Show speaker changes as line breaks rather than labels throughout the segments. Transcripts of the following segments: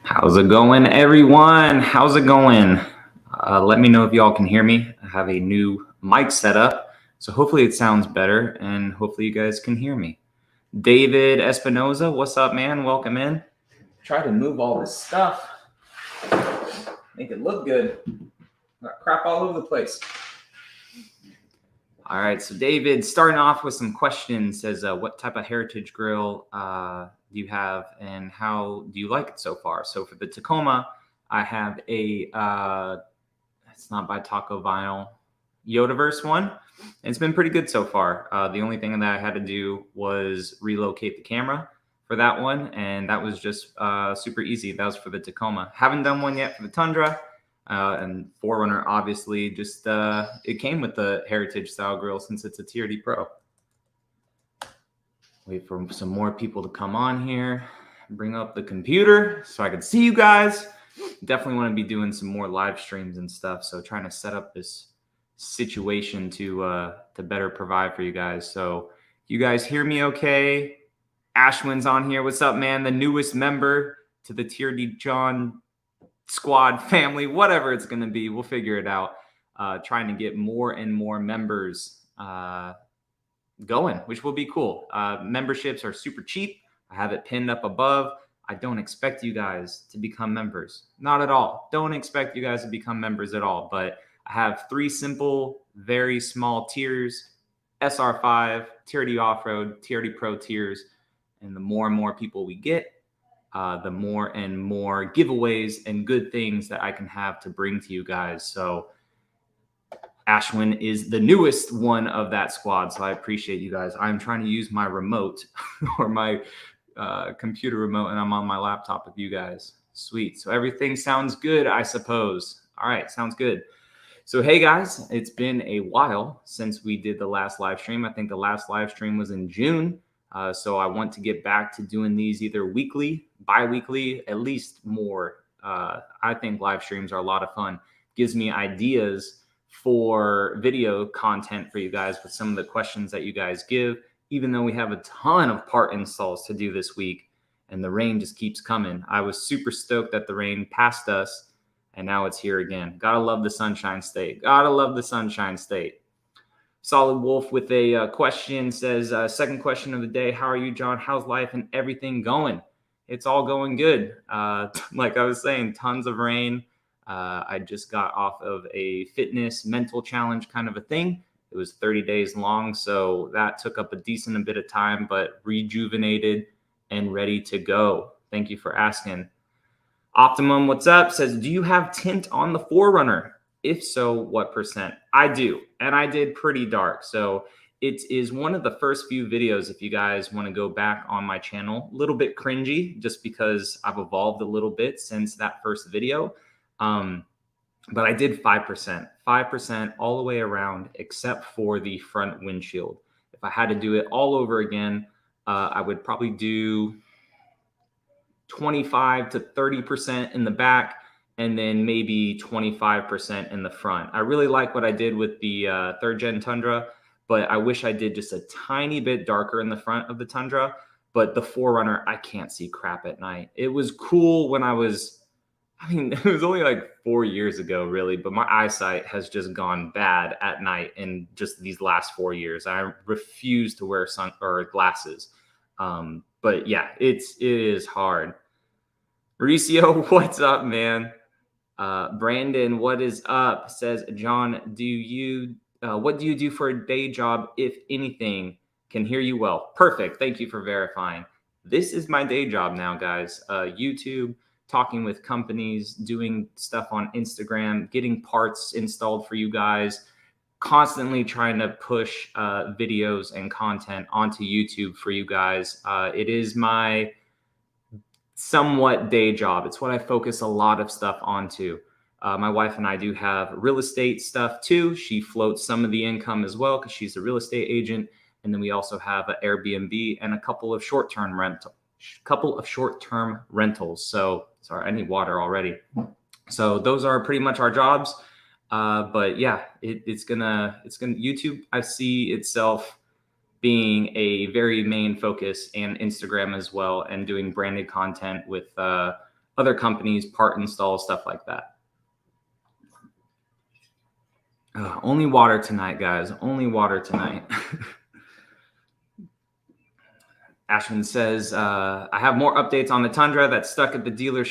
How's it going, everyone? How's it going? Let me know if y'all can hear me. I have a new mic set up, so hopefully it sounds better, and hopefully you guys can hear me. David Espinoza, what's up, man? Welcome in. Try to move all this stuff, make it look good. Got crap all over the place. All right, so David, starting off with some questions, says, what type of heritage grill do you have and how do you like it so far? So for the Tacoma, I have a, it's not by Taco Vinyl, Yodaverse one. And it's been pretty good so far. The only thing that I had to do was relocate the camera for that one. And that was just super easy. That was for the Tacoma. Haven't done one yet for the Tundra. And 4Runner, obviously, just it came with the heritage style grill since it's a TRD Pro. Wait for some more people to come on here. Bring up the computer so I can see you guys. Definitely want to be doing some more live streams and stuff. So trying to set up this situation to better provide for you guys. So you guys hear me okay? Ashwin's on here. What's up, man? The newest member to the TRDJON squad, family, whatever it's going to be. We'll figure it out. Trying to get more and more members going, which will be cool. Memberships are super cheap. I have it pinned up above. I don't expect you guys to become members. Not at all. Don't expect you guys to become members at all. But I have 3 simple, very small tiers: SR5, TRD Off-Road, TRD Pro tiers. And the more and more people we get, the more and more giveaways and good things that I can have to bring to you guys. So Ashwin is the newest one of that squad. So I appreciate you guys. I'm trying to use my remote or my computer remote, and I'm on my laptop with you guys. Sweet. So everything sounds good, I suppose. All right. Sounds good. So, hey guys, it's been a while since we did the last live stream. I think the last live stream was in June. So I want to get back to doing these either weekly, bi-weekly, at least more. I think live streams are a lot of fun. Gives me ideas for video content for you guys with some of the questions that you guys give, even though we have a ton of part installs to do this week and the rain just keeps coming. I was super stoked that the rain passed us and now it's here again. Gotta love the Sunshine State. Gotta love the Sunshine State. Solid Wolf with a question says, second question of the day. How are you, John? How's life and everything going? It's all going good. Like I was saying, tons of rain. I just got off of a fitness mental challenge kind of a thing. It was 30 days long. So that took up a decent bit of time, but rejuvenated and ready to go. Thank you for asking. Optimum, what's up? Says, do you have tint on the 4Runner? If so, what percent? I do, and I did pretty dark. So it is one of the first few videos, if you guys want to go back on my channel. A little bit cringy, just because I've evolved a little bit since that first video. But I did 5% all the way around, except for the front windshield. If I had to do it all over again, I would probably do 25 to 30% in the back, and then maybe 25% in the front. I really like what I did with the 3rd Gen Tundra, but I wish I did just a tiny bit darker in the front of the Tundra. But the 4Runner, I can't see crap at night. It was cool when it was only like 4 years ago, really, but my eyesight has just gone bad at night in just these last 4 years. I refuse to wear sun or glasses. But yeah, it is hard. Mauricio, what's up, man? Brandon, what is up? Says, John, what do you do for a day job, if anything? Can hear you well. Perfect. Thank you for verifying. This is my day job now, guys. YouTube, talking with companies, doing stuff on Instagram, getting parts installed for you guys, constantly trying to push videos and content onto YouTube for you guys. It is my somewhat day job. It's what I focus a lot of stuff onto. My wife and I do have real estate stuff too. She floats some of the income as well because she's a real estate agent. And then we also have an Airbnb and a couple of short-term rentals. So sorry, I need water already. So those are pretty much our jobs. But yeah, it's gonna YouTube, I see itself being a very main focus, and Instagram as well, and doing branded content with other companies, part install, stuff like that. Only water tonight, guys. Only water tonight. Ashman says, I have more updates on the Tundra that's stuck at the dealer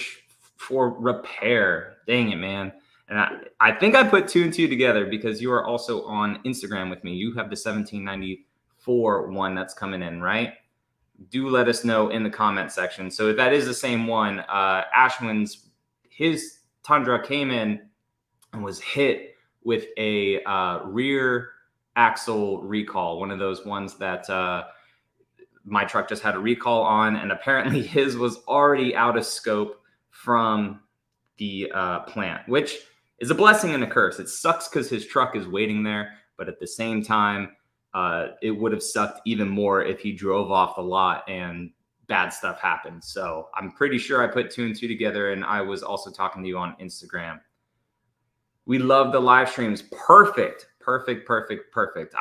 for repair. Dang it, man. And I think I put 2 and 2 together because you are also on Instagram with me. You have the 1794 one that's coming in, right? Do let us know in the comment section. So if that is the same one, Ashman's, his Tundra came in and was hit with a rear axle recall, one of those ones that my truck just had a recall on, and apparently his was already out of scope from the plant, which is a blessing and a curse. It sucks because his truck is waiting there, but at the same time, it would have sucked even more if he drove off the lot and bad stuff happened. So I'm pretty sure I put 2 and 2 together, and I was also talking to you on Instagram. We love the live streams. Perfect, perfect, perfect, perfect.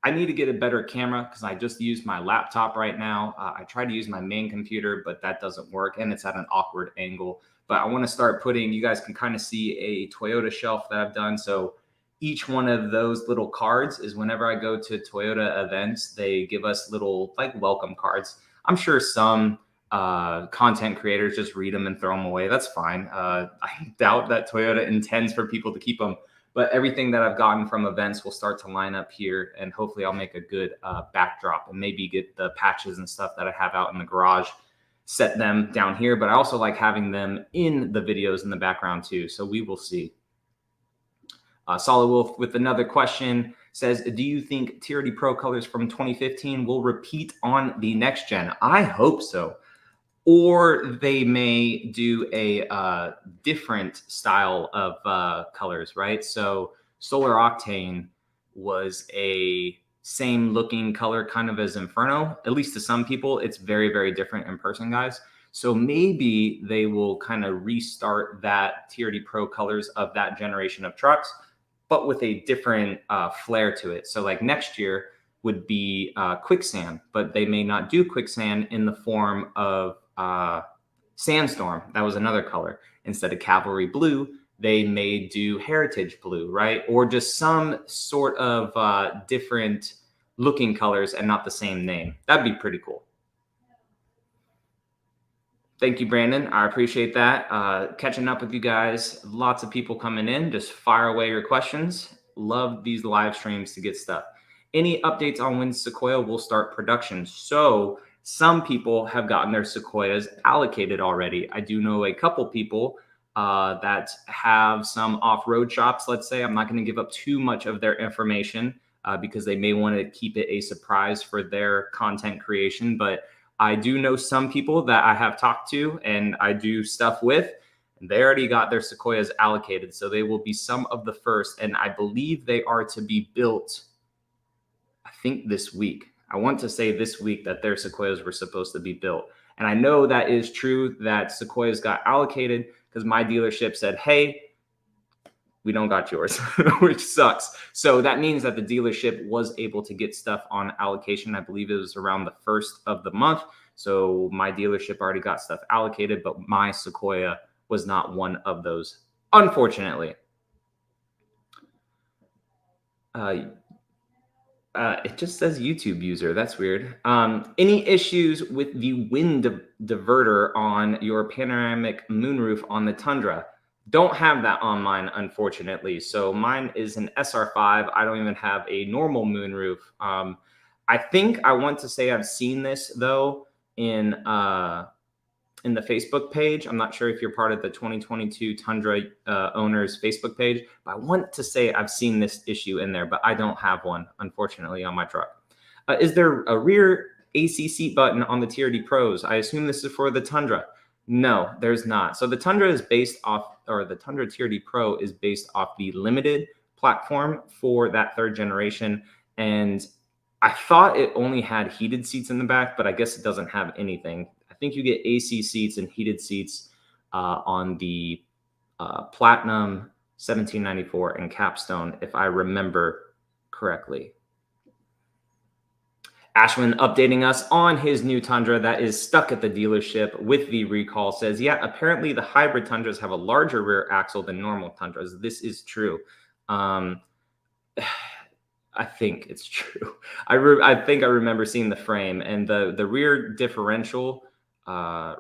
I need to get a better camera because I just use my laptop right now. I try to use my main computer, but that doesn't work, and it's at an awkward angle. But I want to start putting, you guys can kind of see a Toyota shelf that I've done. So each one of those little cards is whenever I go to Toyota events, they give us little like welcome cards. I'm sure some content creators just read them and throw them away. That's fine. I doubt that Toyota intends for people to keep them. But everything that I've gotten from events will start to line up here, and hopefully I'll make a good backdrop and maybe get the patches and stuff that I have out in the garage, set them down here. But I also like having them in the videos in the background too. So we will see. Solid Wolf with another question says, do you think TRD Pro colors from 2015 will repeat on the next gen? I hope so. Or they may do a different style of colors, right? So Solar Octane was a same looking color kind of as Inferno. At least to some people, it's very, very different in person, guys. So maybe they will kind of restart that TRD Pro colors of that generation of trucks, but with a different flair to it. So like next year would be Quicksand, but they may not do Quicksand in the form of Sandstorm. That was another color. Instead of Cavalry Blue, they may do Heritage Blue, right? Or just some sort of different looking colors and not the same name. That'd be pretty cool. Thank you, Brandon. I appreciate that. Catching up with you guys. Lots of people coming in. Just fire away your questions. Love these live streams to get stuff. Any updates on when Sequoia will start production? So some people have gotten their Sequoias allocated already. I do know a couple people that have some off-road shops, let's say. I'm not going to give up too much of their information because they may want to keep it a surprise for their content creation. But I do know some people that I have talked to and I do stuff with, and they already got their Sequoias allocated. So they will be some of the first. And I believe they are to be built, I think, this week. I want to say this week that their Sequoias were supposed to be built. And I know that is true that Sequoias got allocated because my dealership said, hey, we don't got yours, which sucks. So that means that the dealership was able to get stuff on allocation. I believe it was around the 1st of the month. So my dealership already got stuff allocated, but my Sequoia was not one of those, unfortunately. It just says YouTube user. That's weird. Any issues with the wind diverter on your panoramic moonroof on the Tundra? Don't have that on mine, unfortunately. So mine is an SR5. I don't even have a normal moonroof. I think I want to say I've seen this though in the Facebook page. I'm not sure if you're part of the 2022 Tundra owners Facebook page, but I want to say I've seen this issue in there, but I don't have one, unfortunately, on my truck. Is there a rear AC seat button on the TRD Pros? I assume this is for the Tundra. No, there's not. So the Tundra is based off, or the Tundra TRD Pro is based off the limited platform for that 3rd generation. And I thought it only had heated seats in the back, but I guess it doesn't have anything. I think you get AC seats and heated seats on the Platinum, 1794, and Capstone, if I remember correctly. Ashwin updating us on his new Tundra that is stuck at the dealership with the recall says, yeah, apparently the hybrid Tundras have a larger rear axle than normal Tundras. This is true. I think it's true. I think I remember seeing the frame, and the rear differential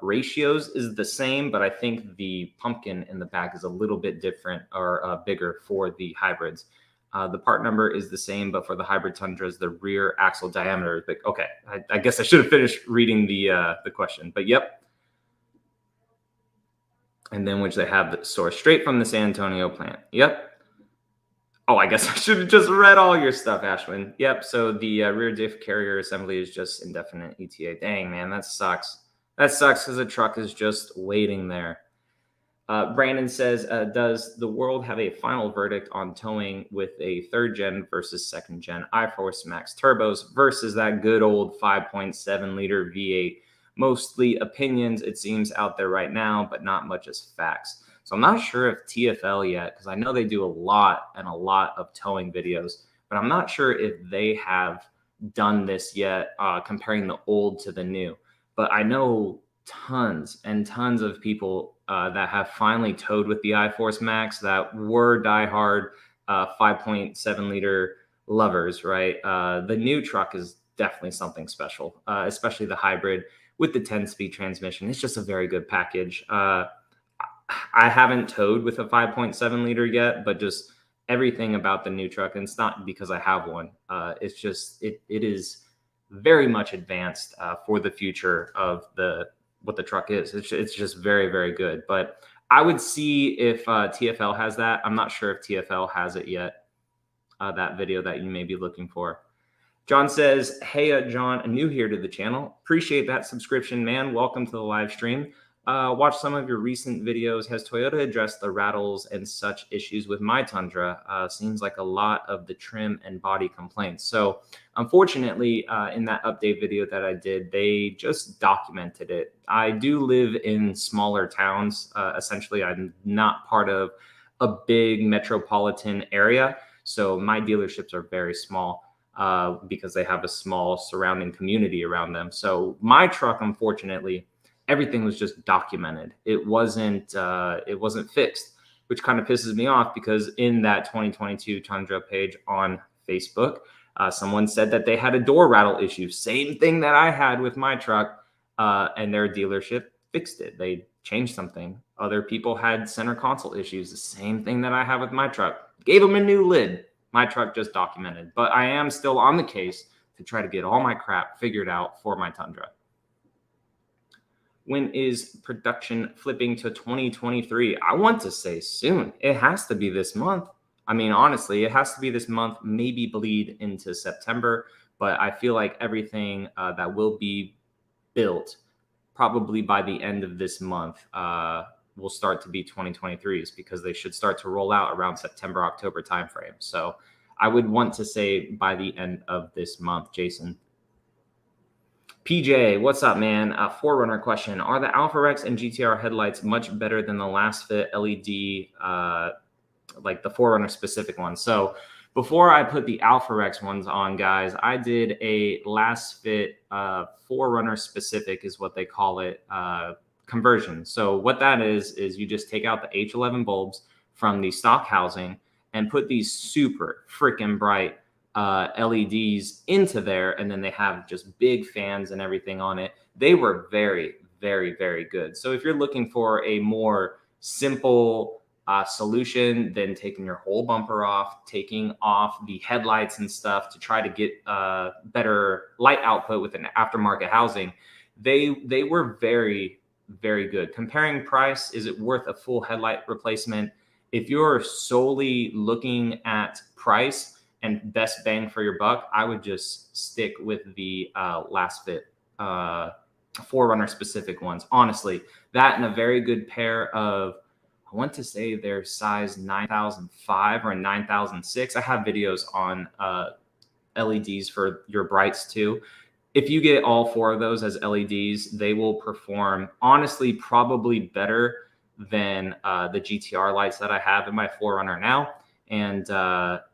ratios is the same, but I think the pumpkin in the back is a little bit different or bigger for the hybrids. The part number is the same, but for the hybrid Tundras, the rear axle diameter is big. Okay, I guess I should have finished reading the question, but yep. And then which they have the source straight from the San Antonio plant. Yep. Oh, I guess I should have just read all your stuff, Ashwin. Yep. So the rear diff carrier assembly is just indefinite ETA. Dang, man, that sucks. That sucks because the truck is just waiting there. Brandon says, does the world have a final verdict on towing with a 3rd gen versus 2nd gen iForce Max turbos versus that good old 5.7 liter V8? Mostly opinions, it seems, out there right now, but not much as facts. So I'm not sure if TFL yet, because I know they do a lot of towing videos, but I'm not sure if they have done this yet, comparing the old to the new. But I know tons and tons of people that have finally towed with the iForce Max that were diehard 5.7 liter lovers, right? The new truck is definitely something special, especially the hybrid with the 10-speed transmission. It's just a very good package. I haven't towed with a 5.7 liter yet, but just everything about the new truck, and it's not because I have one. It's just, it is very much advanced for the future of what the truck is. It's just very, very good. But I would see if TFL has that. I'm not sure if TFL has it yet, that video that you may be looking for. John says, hey, John, new here to the channel. Appreciate that subscription, man. Welcome to the live stream. Watch some of your recent videos. Has Toyota addressed the rattles and such issues with my Tundra? Seems like a lot of the trim and body complaints. So unfortunately, in that update video that I did, they just documented it. I do live in smaller towns. Essentially, I'm not part of a big metropolitan area. So my dealerships are very small because they have a small surrounding community around them. So my truck, unfortunately, everything was just documented. It wasn't fixed, which kind of pisses me off because in that 2022 Tundra page on Facebook, someone said that they had a door rattle issue. Same thing that I had with my truck, and their dealership fixed it. They changed something. Other people had center console issues. The same thing that I have with my truck. Gave them a new lid. My truck just documented. But I am still on the case to try to get all my crap figured out for my Tundra. When is production flipping to 2023? I want to say soon. It has to be this month. I mean, honestly, it has to be this month, maybe bleed into September. But I feel like everything that will be built probably by the end of this month will start to be 2023s because they should start to roll out around September, October timeframe. So I would want to say by the end of this month, Jason. PJ, what's up, man? Forerunner question. Are the AlphaRex and GTR headlights much better than the last fit LED, like the Forerunner specific ones? So before I put the AlphaRex ones on, guys, I did a last fit Forerunner specific is what they call it, conversion. So what that is you just take out the H11 bulbs from the stock housing and put these super freaking bright LEDs into there, and then they have just big fans and everything on it. They were very, very, very good. So if you're looking for a more simple solution than taking your whole bumper off, taking off the headlights and stuff to try to get better light output with an aftermarket housing, they were very, very good. Comparing price, is it worth a full headlight replacement? If you're solely looking at price and best bang for your buck, I would just stick with the last fit Forerunner specific ones. Honestly, that and a very good pair of, I want to say they're size 9005 or 9006. I have videos on LEDs for your brights too. If you get all four of those as LEDs, they will perform honestly probably better than the GTR lights that I have in my Forerunner now, and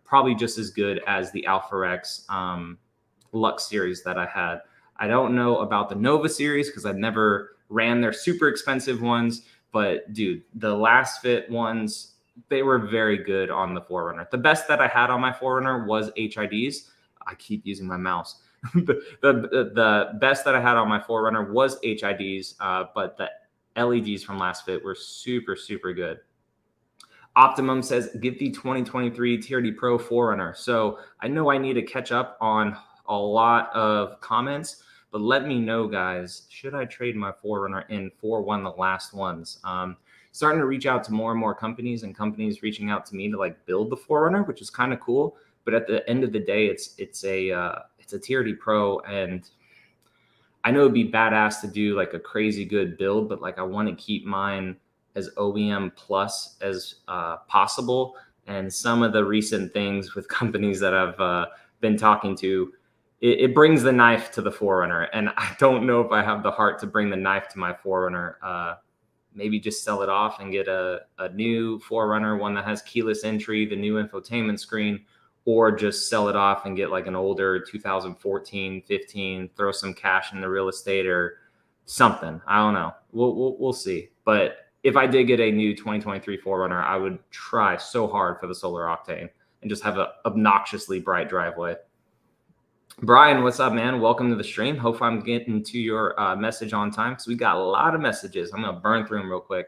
probably just as good as the AlphaRex Lux series that I had. I don't know about the Nova series because I've never ran their super expensive ones, but dude, the last fit ones, they were very good on the 4Runner. The best that I had on my 4Runner was HIDs. I keep using my mouse. the best that I had on my 4Runner was HIDs, but the LEDs from last fit were super, super good. Optimum says, get the 2023 TRD Pro 4Runner. So I know I need to catch up on a lot of comments, but let me know, guys, should I trade my 4Runner in for one of the last ones? Starting to reach out to more and more companies, and companies reaching out to me to like build the 4Runner, which is kind of cool. But at the end of the day, it's a TRD Pro, and I know it'd be badass to do like a crazy good build, but like I want to keep mine as OEM plus as possible. And some of the recent things with companies that I've been talking to, it brings the knife to the 4Runner. And I don't know if I have the heart to bring the knife to my 4Runner. Maybe just sell it off and get a new 4Runner, one that has keyless entry, the new infotainment screen, or just sell it off and get like an older 2014, 15, throw some cash in the real estate or something. I don't know. We'll see. But if I did get a new 2023 4Runner, I would try so hard for the solar octane and just have an obnoxiously bright driveway. Brian, what's up, man? Welcome to the stream. Hope I'm getting to your message on time because we got a lot of messages. I'm going to burn through them real quick.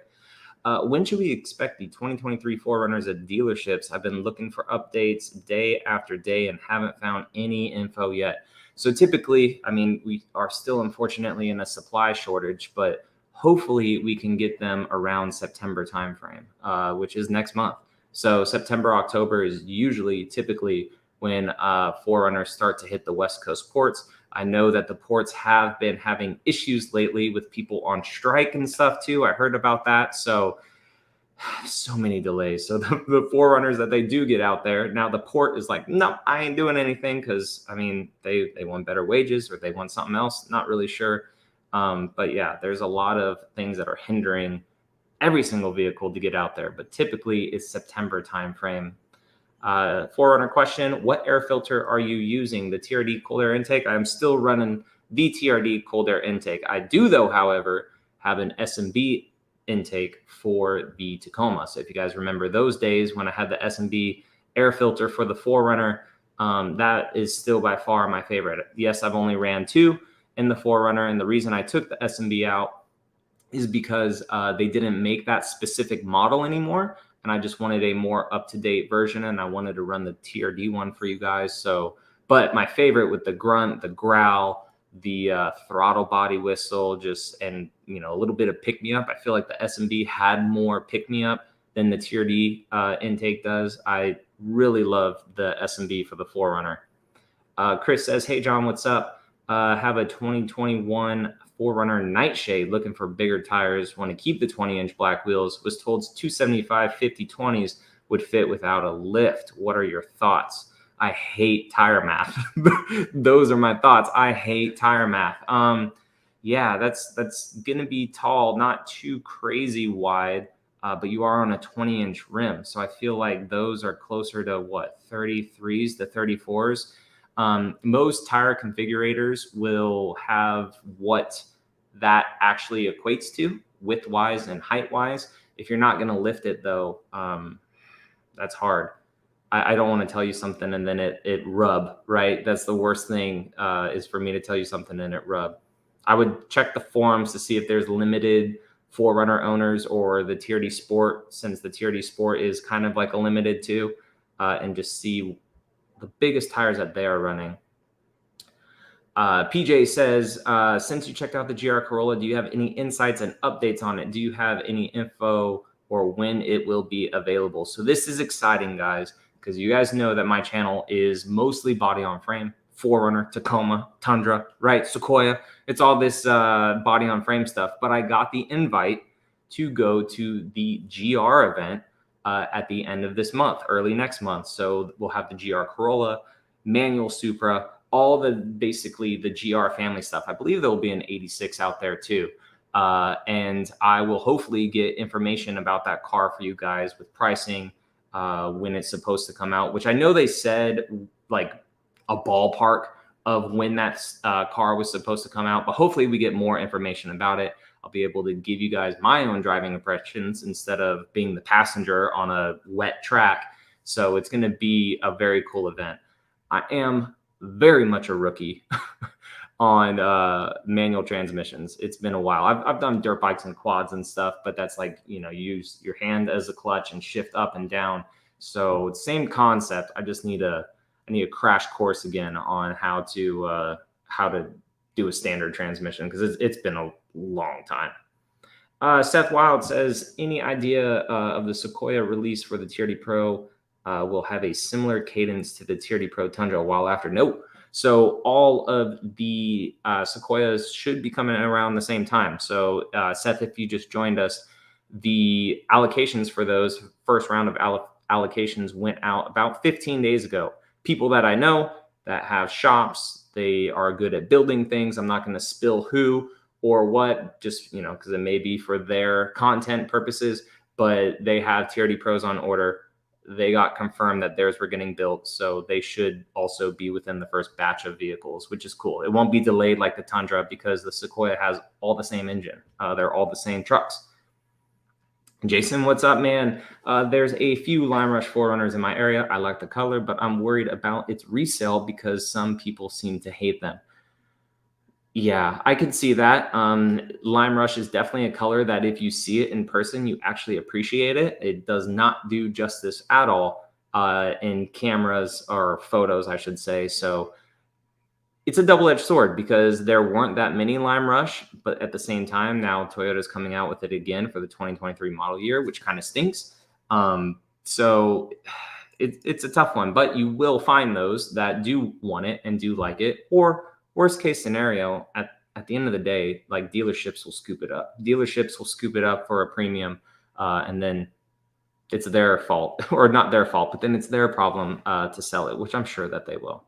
When should we expect the 2023 4Runners at dealerships? I've been looking for updates day after day and haven't found any info yet. So typically, I mean, we are still unfortunately in a supply shortage, but hopefully we can get them around September timeframe, which is next month. So September, October is usually typically when 4Runners start to hit the West Coast ports. I know that the ports have been having issues lately with people on strike and stuff too. I heard about that. So many delays. So the 4Runners that they do get out there, now the port is like, no, I ain't doing anything because, I mean, they want better wages or they want something else. Not really sure. But yeah, there's a lot of things that are hindering every single vehicle to get out there. But typically it's September timeframe. 4Runner question, what air filter are you using? The TRD cold air intake? I'm still running the TRD cold air intake. I do, though, however, have an S&B intake for the Tacoma. So if you guys remember those days when I had the S&B air filter for the 4Runner, that is still by far my favorite. Yes, I've only ran 2 in the 4Runner, and the reason I took the S&B out is because they didn't make that specific model anymore. And I just wanted a more up-to-date version, and I wanted to run the TRD one for you guys. So, but my favorite with the grunt, the growl, the throttle body whistle, and a little bit of pick-me-up. I feel like the S&B had more pick-me-up than the TRD intake does. I really love the S&B for the 4Runner. Chris says, hey, John, what's up? Have a 2021 4Runner Nightshade, looking for bigger tires, want to keep the 20-inch black wheels, was told 275 50/20s would fit without a lift. What are your thoughts? I hate tire math. Those are my thoughts. I hate tire math. Yeah, that's going to be tall, not too crazy wide, but you are on a 20-inch rim. So I feel like those are closer to what, 33s to 34s. Most tire configurators will have what that actually equates to width-wise and height-wise. If you're not going to lift it, though, that's hard. I don't want to tell you something and then it rub, right? That's the worst thing, is for me to tell you something and it rub. I would check the forums to see if there's limited 4Runner owners or the TRD Sport, since the TRD Sport is kind of like a limited too, and just see the biggest tires that they are running. PJ says, since you checked out the GR Corolla, do you have any insights and updates on it? Do you have any info or when it will be available? So this is exciting, guys, because you guys know that my channel is mostly body on frame, 4Runner, Tacoma, Tundra, right? Sequoia. It's all this body on frame stuff. But I got the invite to go to the GR event at the end of this month, early next month. So we'll have the GR Corolla, manual Supra, all basically the GR family stuff. I believe there will be an 86 out there too. And I will hopefully get information about that car for you guys with pricing, when it's supposed to come out, which I know they said like a ballpark of when that car was supposed to come out, but hopefully we get more information about it. I'll be able to give you guys my own driving impressions instead of being the passenger on a wet track. So it's going to be a very cool event. I am very much a rookie on manual transmissions. It's been a while. I've done dirt bikes and quads and stuff, but that's like, you know, you use your hand as a clutch and shift up and down. So same concept. I just need I need a crash course again on how to do a standard transmission, because it's been a long time. Seth Wild says, any idea of the Sequoia release for the TRD Pro will have a similar cadence to the TRD Pro Tundra a while after? No. So all of the Sequoias should be coming around the same time. So Seth, if you just joined us, the allocations for those first round of allocations went out about 15 days ago. People that I know that have shops, they are good at building things. I'm not going to spill who or what, just, you know, because it may be for their content purposes, but they have TRD Pros on order. They got confirmed that theirs were getting built, so they should also be within the first batch of vehicles, which is cool. It won't be delayed like the Tundra because the Sequoia has all the same engine. They're all the same trucks. Jason, what's up, man? There's a few Lime Rush 4Runners in my area. I like the color, but I'm worried about its resale because some people seem to hate them. Yeah, I could see that. Lime Rush is definitely a color that if you see it in person, you actually appreciate it. It does not do justice at all in cameras or photos, I should say. So it's a double-edged sword because there weren't that many Lime Rush, but at the same time, now Toyota's coming out with it again for the 2023 model year, which kind of stinks. So it's a tough one, but you will find those that do want it and do like it. Or worst case scenario, at the end of the day, like dealerships will scoop it up. Dealerships will scoop it up for a premium, and then it's their fault, or not their fault, but then it's their problem to sell it, which I'm sure that they will.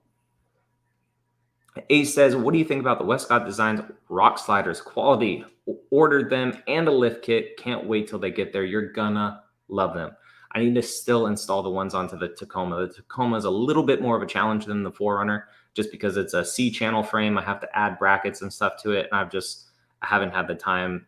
Ace says, what do you think about the Westcott Designs rock sliders? Quality. Ordered them and a lift kit. Can't wait till they get there. You're gonna love them. I need to still install the ones onto the Tacoma. The Tacoma is a little bit more of a challenge than the 4Runner, just because it's a C-channel frame. I have to add brackets and stuff to it, and I haven't had the time.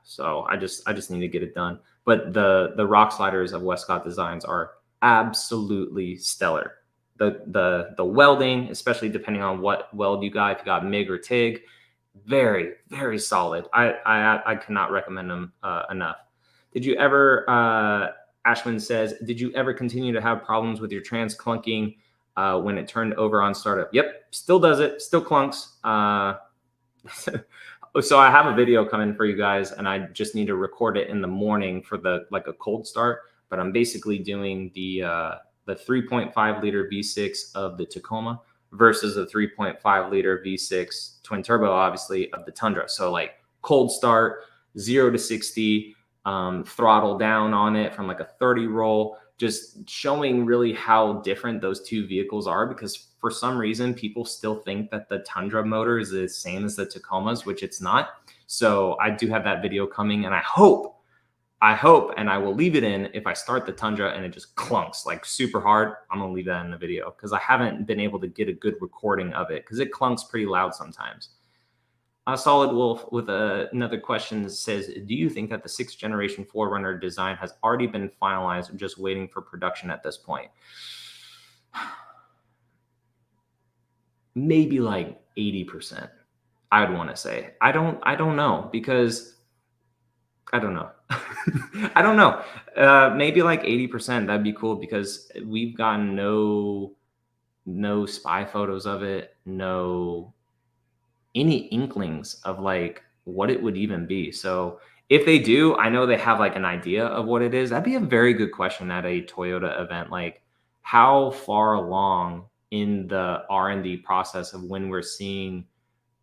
So I just need to get it done. But the rock sliders of Westcott Designs are absolutely stellar. The welding, especially depending on what weld you got, if you got MIG or TIG, very, very solid. I cannot recommend them enough. Did you ever, Ashman says, did you ever continue to have problems with your trans clunking when it turned over on startup? Yep, still does it, still clunks. So I have a video coming for you guys, and I just need to record it in the morning for like a cold start. But I'm basically doing the 3.5 liter V6 of the Tacoma versus the 3.5 liter V6 twin turbo, obviously, of the Tundra. So like cold start, 0 to 60, throttle down on it from like a 30 roll, just showing really how different those two vehicles are, because for some reason people still think that the Tundra motor is the same as the Tacomas, which it's not. So I do have that video coming, and I hope, and I will leave it in if I start the Tundra and it just clunks like super hard. I'm gonna leave that in the video because I haven't been able to get a good recording of it because it clunks pretty loud sometimes. Solid Wolf with another question says, do you think that the 6th generation 4Runner design has already been finalized and just waiting for production at this point? Maybe like 80%, I would want to say. I don't know, because I don't know. I don't know. Maybe like 80%. That'd be cool, because we've gotten no spy photos of it, no any inklings of like what it would even be. So if they do, I know they have like an idea of what it is. That'd be a very good question at a Toyota event. Like, how far along in the R&D process of when we're seeing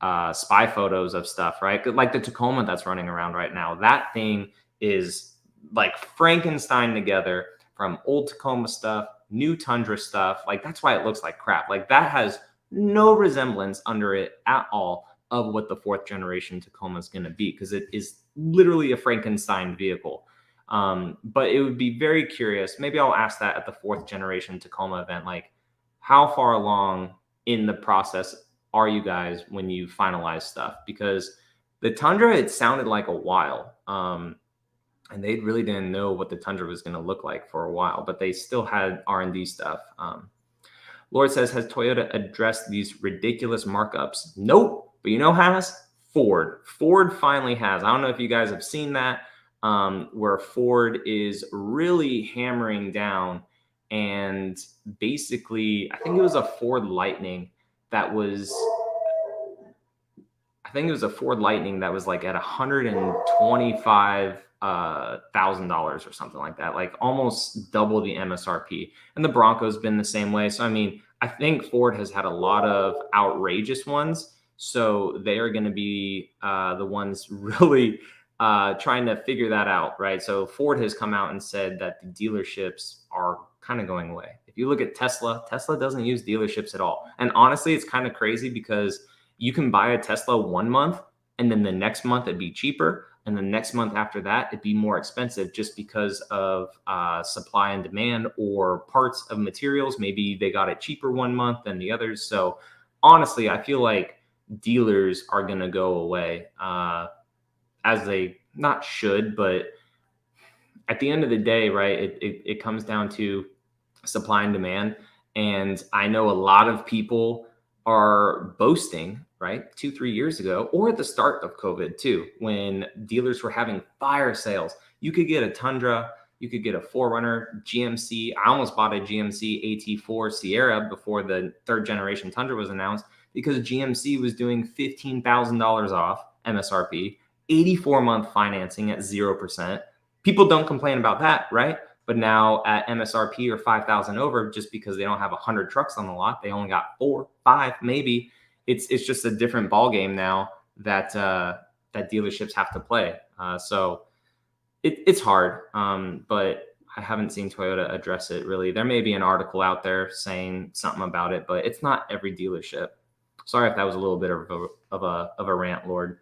spy photos of stuff, right? Like the Tacoma that's running around right now, that thing is like Frankenstein together from old Tacoma stuff, new Tundra stuff. Like, that's why it looks like crap. Like, that has no resemblance under it at all of what the 4th generation Tacoma is going to be, because it is literally a Frankenstein vehicle. But it would be very curious. Maybe I'll ask that at the 4th generation Tacoma event, like how far along in the process are you guys when you finalize stuff? Because the Tundra, it sounded like a while. And they really didn't know what the Tundra was going to look like for a while, but they still had R&D stuff. Lord says, has Toyota addressed these ridiculous markups? Nope. But you know has? Ford. Ford finally has. I don't know if you guys have seen that, where Ford is really hammering down. And basically, I think it was a Ford Lightning that was like at $125,000 or something like that, like almost double the MSRP. And the Bronco's been the same way. So I mean, I think Ford has had a lot of outrageous ones, so they are going to be the ones really trying to figure that out, right? So Ford has come out and said that the dealerships are kind of going away. If you look at Tesla doesn't use dealerships at all. And honestly, it's kind of crazy because you can buy a Tesla 1 month and then the next month it'd be cheaper. And the next month after that, it'd be more expensive just because of supply and demand or parts of materials. Maybe they got it cheaper 1 month than the others. So honestly, I feel like dealers are going to go away as they not should, but at the end of the day, right, it comes down to supply and demand. And I know a lot of people are boasting, right, 2-3 years ago, or at the start of COVID too, when dealers were having fire sales. You could get a Tundra, you could get a 4Runner, GMC. I almost bought a GMC AT4 Sierra before the 3rd generation Tundra was announced because GMC was doing $15,000 off MSRP, 84-month financing at 0%. People don't complain about that, right? But now at MSRP or 5,000 over, just because they don't have 100 trucks on the lot, they only got 4, 5, maybe. It's just a different ball game now that that dealerships have to play. So it's hard, but I haven't seen Toyota address it really. There may be an article out there saying something about it, but it's not every dealership. Sorry if that was a little bit of a rant, Lord.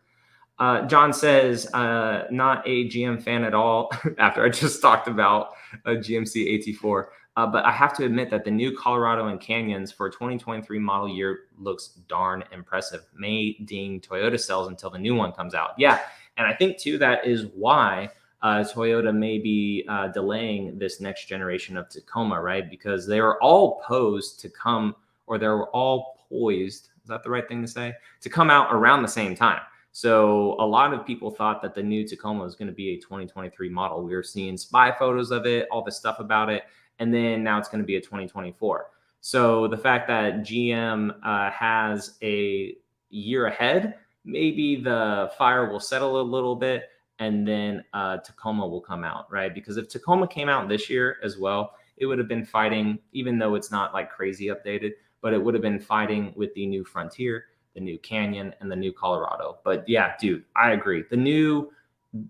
John says, not a GM fan at all after I just talked about a GMC AT4. But I have to admit that the new Colorado and Canyons for 2023 model year looks darn impressive. May ding Toyota sells until the new one comes out. Yeah, and I think, too, that is why Toyota may be delaying this next generation of Tacoma, right? Because they were all posed to come, or they were all poised, is that the right thing to say? To come out around the same time. So a lot of people thought that the new Tacoma was going to be a 2023 model. We were seeing spy photos of it, all this stuff about it. And then now it's going to be a 2024. So the fact that GM has a year ahead, maybe the fire will settle a little bit and then Tacoma will come out, right? Because if Tacoma came out this year as well, it would have been fighting, even though it's not like crazy updated, but it would have been fighting with the new Frontier, the new Canyon, and the new Colorado. But yeah, dude, I agree. The new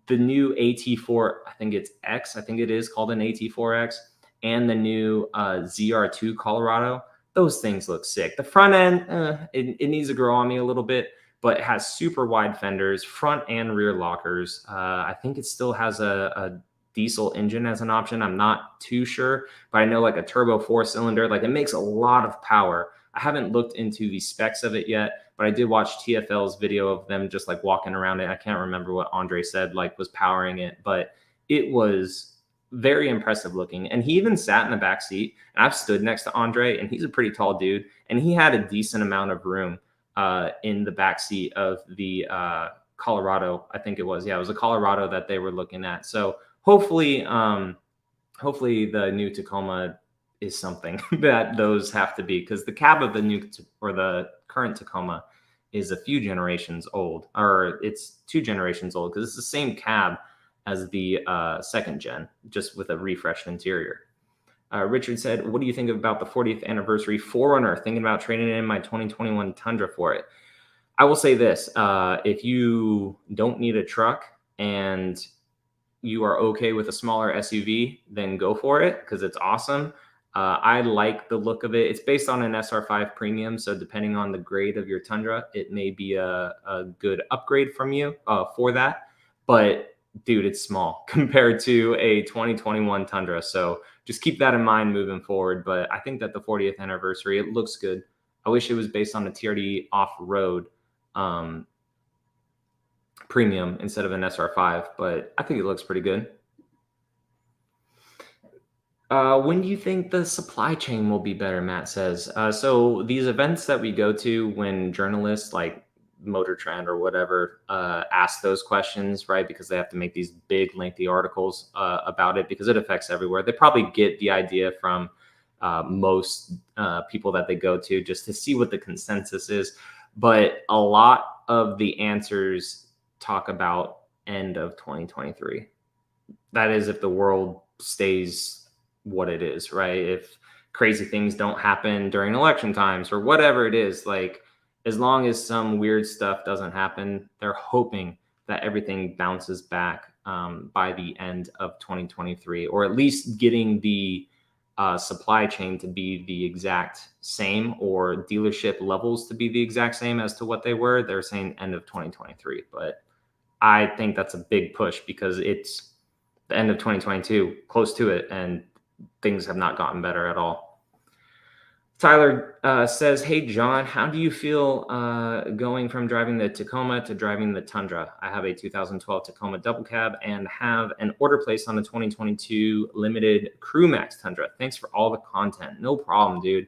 AT4, I think it's X, I think it is called an AT4X, and the new ZR2 Colorado, those things look sick. The front end, it needs to grow on me a little bit, but it has super wide fenders, front and rear lockers. I think it still has a diesel engine as an option. I'm not too sure, but I know like a turbo 4-cylinder, like it makes a lot of power. I haven't looked into the specs of it yet, but I did watch TFL's video of them just like walking around it. I can't remember what Andre said, like was powering it, but it was very impressive looking. And he even sat in the back seat. And I've stood next to Andre, and he's a pretty tall dude, and he had a decent amount of room in the back seat of the Colorado. I think it was. Yeah, it was a Colorado that they were looking at. So hopefully the new Tacoma is something that those have to be, because the cab of the new or the current Tacoma is a few generations old, or it's 2 generations old, because it's the same cab as the 2nd gen, just with a refreshed interior. Richard said, what do you think about the 40th anniversary 4Runner? Thinking about trading in my 2021 Tundra for it. I will say this, if you don't need a truck and you are okay with a smaller SUV, then go for it, because it's awesome. I like the look of it. It's based on an SR5 Premium, so depending on the grade of your Tundra, it may be a good upgrade from you for that. But dude, it's small compared to a 2021 Tundra. So just keep that in mind moving forward. But I think that the 40th anniversary, it looks good. I wish it was based on a TRD off-road premium instead of an SR5, but I think it looks pretty good. When do you think the supply chain will be better? Matt says. So these events that we go to, when journalists like Motor Trend or whatever ask those questions, right? Because they have to make these big, lengthy articles about it because it affects everywhere. They probably get the idea from most people that they go to just to see what the consensus is. But a lot of the answers talk about end of 2023. That is if the world stays what it is, right? If crazy things don't happen during election times or whatever it is, like as long as some weird stuff doesn't happen, they're hoping that everything bounces back by the end of 2023, or at least getting the supply chain to be the exact same, or dealership levels to be the exact same as to what they were. They're saying end of 2023, but I think that's a big push because it's the end of 2022, close to it, and things have not gotten better at all. Tyler says, hey, John, how do you feel going from driving the Tacoma to driving the Tundra? I have a 2012 Tacoma double cab and have an order placed on the 2022 limited Crew Max Tundra. Thanks for all the content. No problem, dude.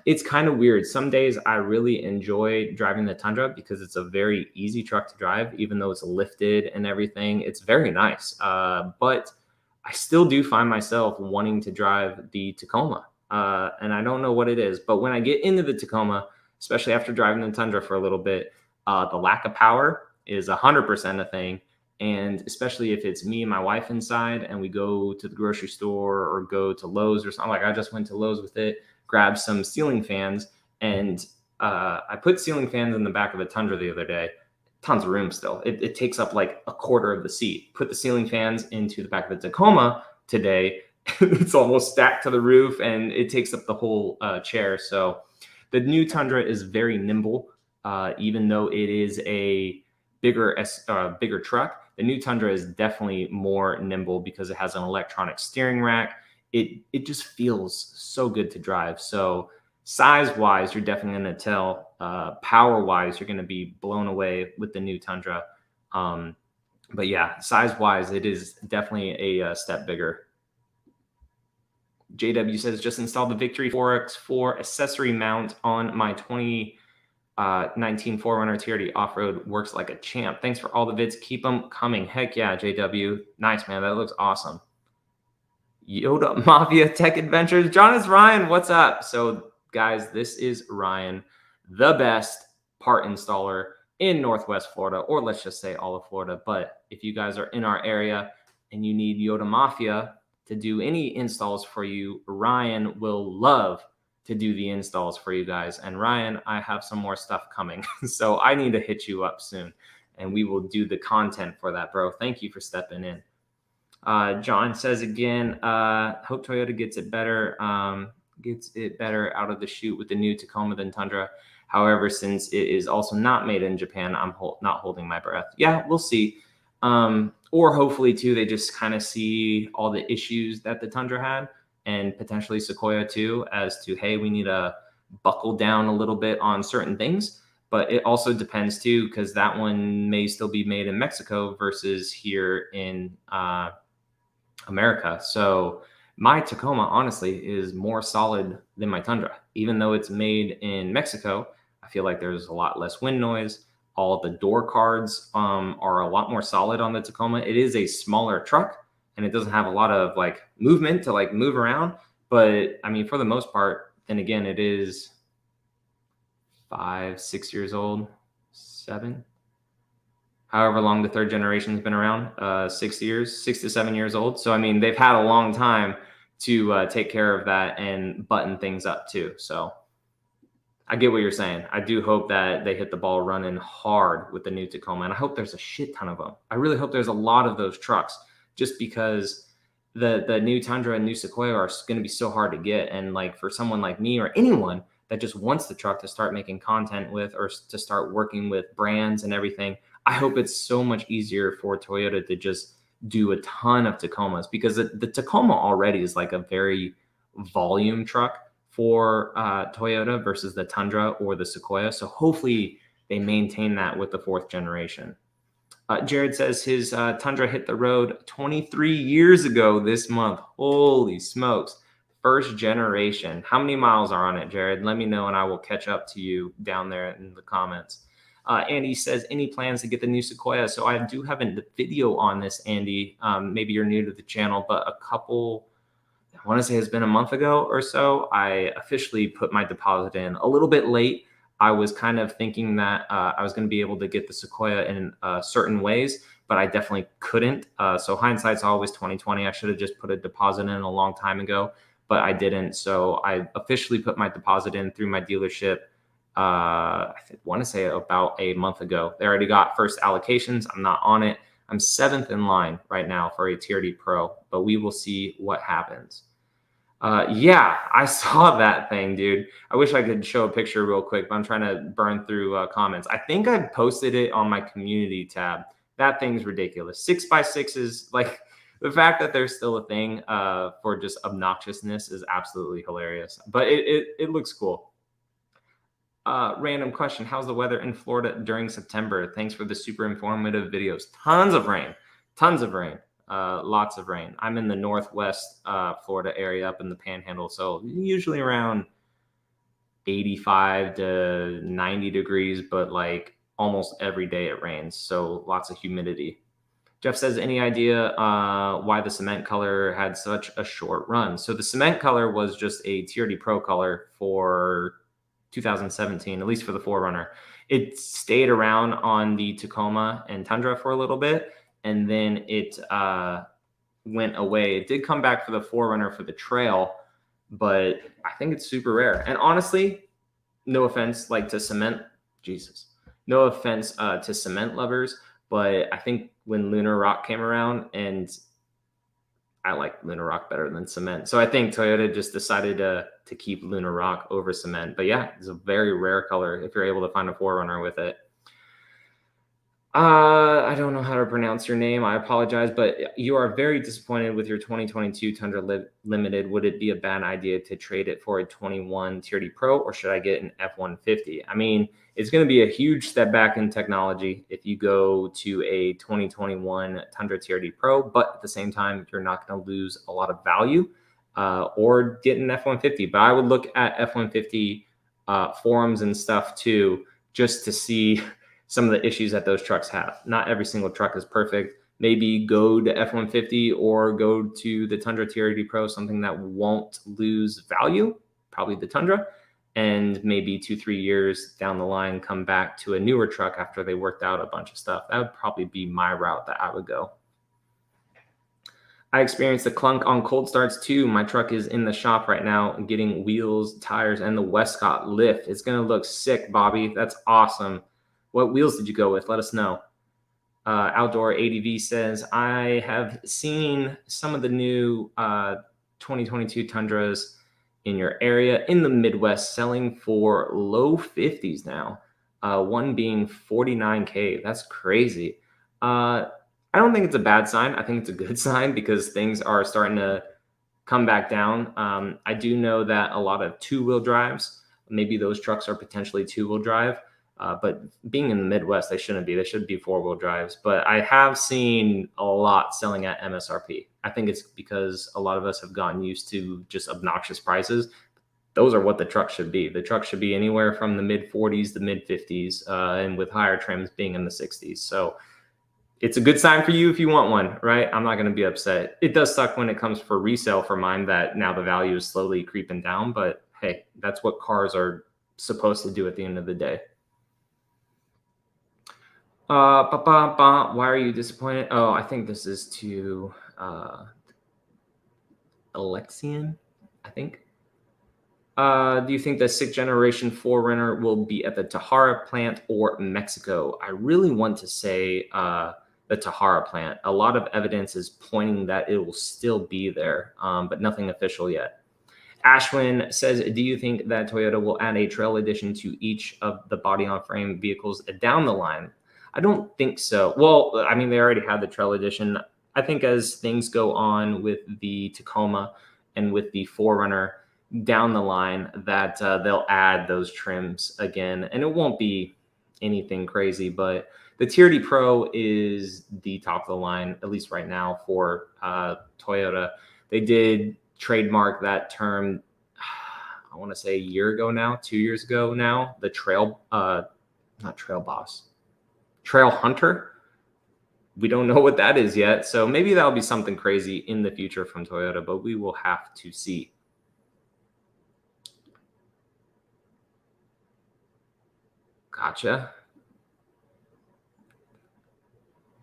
It's kind of weird. Some days I really enjoy driving the Tundra because it's a very easy truck to drive, even though it's lifted and everything. It's very nice. But I still do find myself wanting to drive the Tacoma. And I don't know what it is, but when I get into the Tacoma, especially after driving the Tundra for a little bit, the lack of power is 100% a thing. And especially if it's me and my wife inside and we go to the grocery store or go to Lowe's or something, like I just went to Lowe's with it, grabbed some ceiling fans, and I put ceiling fans in the back of the Tundra the other day. Tons of room still. It takes up like a quarter of the seat. Put the ceiling fans into the back of the Tacoma today. It's almost stacked to the roof and it takes up the whole chair. So the new Tundra is very nimble, even though it is a bigger truck. The new Tundra is definitely more nimble because it has an electronic steering rack. It just feels so good to drive. So size-wise, you're definitely going to tell. Power-wise, you're going to be blown away with the new Tundra. But yeah, size-wise, it is definitely a step bigger. JW says, just installed the Victory 4X4 accessory mount on my 2019 4Runner TRD off-road. Works like a champ. Thanks for all the vids. Keep them coming. Heck yeah, JW. Nice, man. That looks awesome. Yoda Mafia Tech Adventures. John, is Ryan. What's up? So, guys, this is Ryan, the best part installer in Northwest Florida, or let's just say all of Florida. But if you guys are in our area and you need Yoda Mafia to do any installs for you, Ryan will love to do the installs for you guys. And Ryan, I have some more stuff coming. So I need to hit you up soon and we will do the content for that, bro. Thank you for stepping in. John says again, hope Toyota gets it better out of the chute with the new Tacoma than Tundra. However, since it is also not made in Japan, I'm not holding my breath. Yeah, we'll see. Or hopefully too, they just kind of see all the issues that the Tundra had, and potentially Sequoia too, as to, hey, we need to buckle down a little bit on certain things. But it also depends too, because that one may still be made in Mexico versus here in America. So my Tacoma honestly is more solid than my Tundra. Even though it's made in Mexico, I feel like there's a lot less wind noise. All the door cards are a lot more solid on the Tacoma. It is a smaller truck and it doesn't have a lot of like movement to like move around. But I mean, for the most part, then again, it is 5, 6 years old, 7, however long the third generation has been around, 6 years, 6 to 7 years old. So, I mean, they've had a long time to take care of that and button things up too. So I get what you're saying. I do hope that they hit the ball running hard with the new Tacoma. And I hope there's a shit ton of them. I really hope there's a lot of those trucks, just because the new Tundra and new Sequoia are going to be so hard to get. And like for someone like me or anyone that just wants the truck to start making content with, or to start working with brands and everything, I hope it's so much easier for Toyota to just do a ton of Tacomas, because the Tacoma already is like a very volume truck for Toyota versus the Tundra or the Sequoia. So hopefully they maintain that with the 4th generation. Jared says his Tundra hit the road 23 years ago this month. Holy smokes. 1st generation. How many miles are on it, Jared? Let me know and I will catch up to you down there in the comments. Andy says, any plans to get the new Sequoia? So I do have a video on this, Andy. Maybe you're new to the channel, but I want to say it's been a month ago or so, I officially put my deposit in a little bit late. I was kind of thinking that I was going to be able to get the Sequoia in certain ways, but I definitely couldn't. So hindsight's always 2020. I should have just put a deposit in a long time ago, but I didn't. So I officially put my deposit in through my dealership. I want to say about a month ago. They already got first allocations. I'm not on it. I'm 7th in line right now for a TRD Pro, but we will see what happens. Yeah, I saw that thing, dude. I wish I could show a picture real quick, but I'm trying to burn through comments. I think I posted it on my community tab. That thing's ridiculous. 6x6s, like the fact that there's still a thing for just obnoxiousness is absolutely hilarious. But it looks cool. Random question. How's the weather in Florida during September? Thanks for the super informative videos. Tons of rain. Tons of rain. Lots of rain. I'm in the northwest Florida area up in the Panhandle, so usually around 85 to 90 degrees, but like almost every day it rains, so lots of humidity. Jeff says, any idea why the cement color had such a short run? So the cement color was just a TRD Pro color for 2017, at least for the 4Runner. It stayed around on the Tacoma and Tundra for a little bit, and then it went away. It did come back for the 4Runner for the trail, but I think it's super rare. And honestly, no offense, like to cement, Jesus, no offense to cement lovers, but I think when Lunar Rock came around, and I like Lunar Rock better than cement. So I think Toyota just decided to keep Lunar Rock over cement. But yeah, it's a very rare color if you're able to find a 4Runner with it. I don't know how to pronounce your name. I apologize, but you are very disappointed with your 2022 Tundra Limited. Would it be a bad idea to trade it for a 21 TRD Pro, or should I get an F-150? I mean, it's going to be a huge step back in technology if you go to a 2021 Tundra TRD Pro, but at the same time, you're not going to lose a lot of value or get an F-150. But I would look at F-150 forums and stuff too, just to see some of the issues that those trucks have. Not every single truck is perfect. Maybe go to F-150 or go to the Tundra TRD Pro, something that won't lose value, probably the Tundra, and maybe 2-3 years down the line, come back to a newer truck after they worked out a bunch of stuff. That would probably be my route that I would go. I experienced a clunk on cold starts too. My truck is in the shop right now getting wheels, tires, and the Westcott lift. It's going to look sick, Bobby. That's awesome. What wheels did you go with? Let us know. Outdoor ADV says, I have seen some of the new 2022 Tundras in your area in the Midwest selling for low 50s now. One being 49K. That's crazy. I don't think it's a bad sign. I think it's a good sign because things are starting to come back down. I do know that a lot of 2-wheel drives, maybe those trucks are potentially 2-wheel drive. But being in the Midwest, they shouldn't be. They should be 4-wheel drives. But I have seen a lot selling at MSRP. I think it's because a lot of us have gotten used to just obnoxious prices. Those are what the truck should be. The truck should be anywhere from the mid-40s to mid-50s, and with higher trims being in the 60s. So it's a good sign for you if you want one, right? I'm not going to be upset. It does suck when it comes for resale for mine that now the value is slowly creeping down. But hey, that's what cars are supposed to do at the end of the day. Why are you disappointed? Oh, I think this is to Alexian, I think. Do you think the 6th generation 4Runner will be at the Tahara plant or Mexico? I really want to say the Tahara plant. A lot of evidence is pointing that it will still be there, but nothing official yet. Ashwin says, do you think that Toyota will add a trail edition to each of the body-on-frame vehicles down the line? I don't think so. Well, I mean, they already had the trail edition. I think as things go on with the Tacoma and with the 4Runner, down the line that they'll add those trims again, and it won't be anything crazy, but the TRD Pro is the top of the line, at least right now, for Toyota. They did trademark that term, I want to say a year ago now, 2 years ago now, the not Trail Boss, Trail Hunter. We don't know what that is yet, so maybe that'll be something crazy in the future from Toyota, but we will have to see. Gotcha.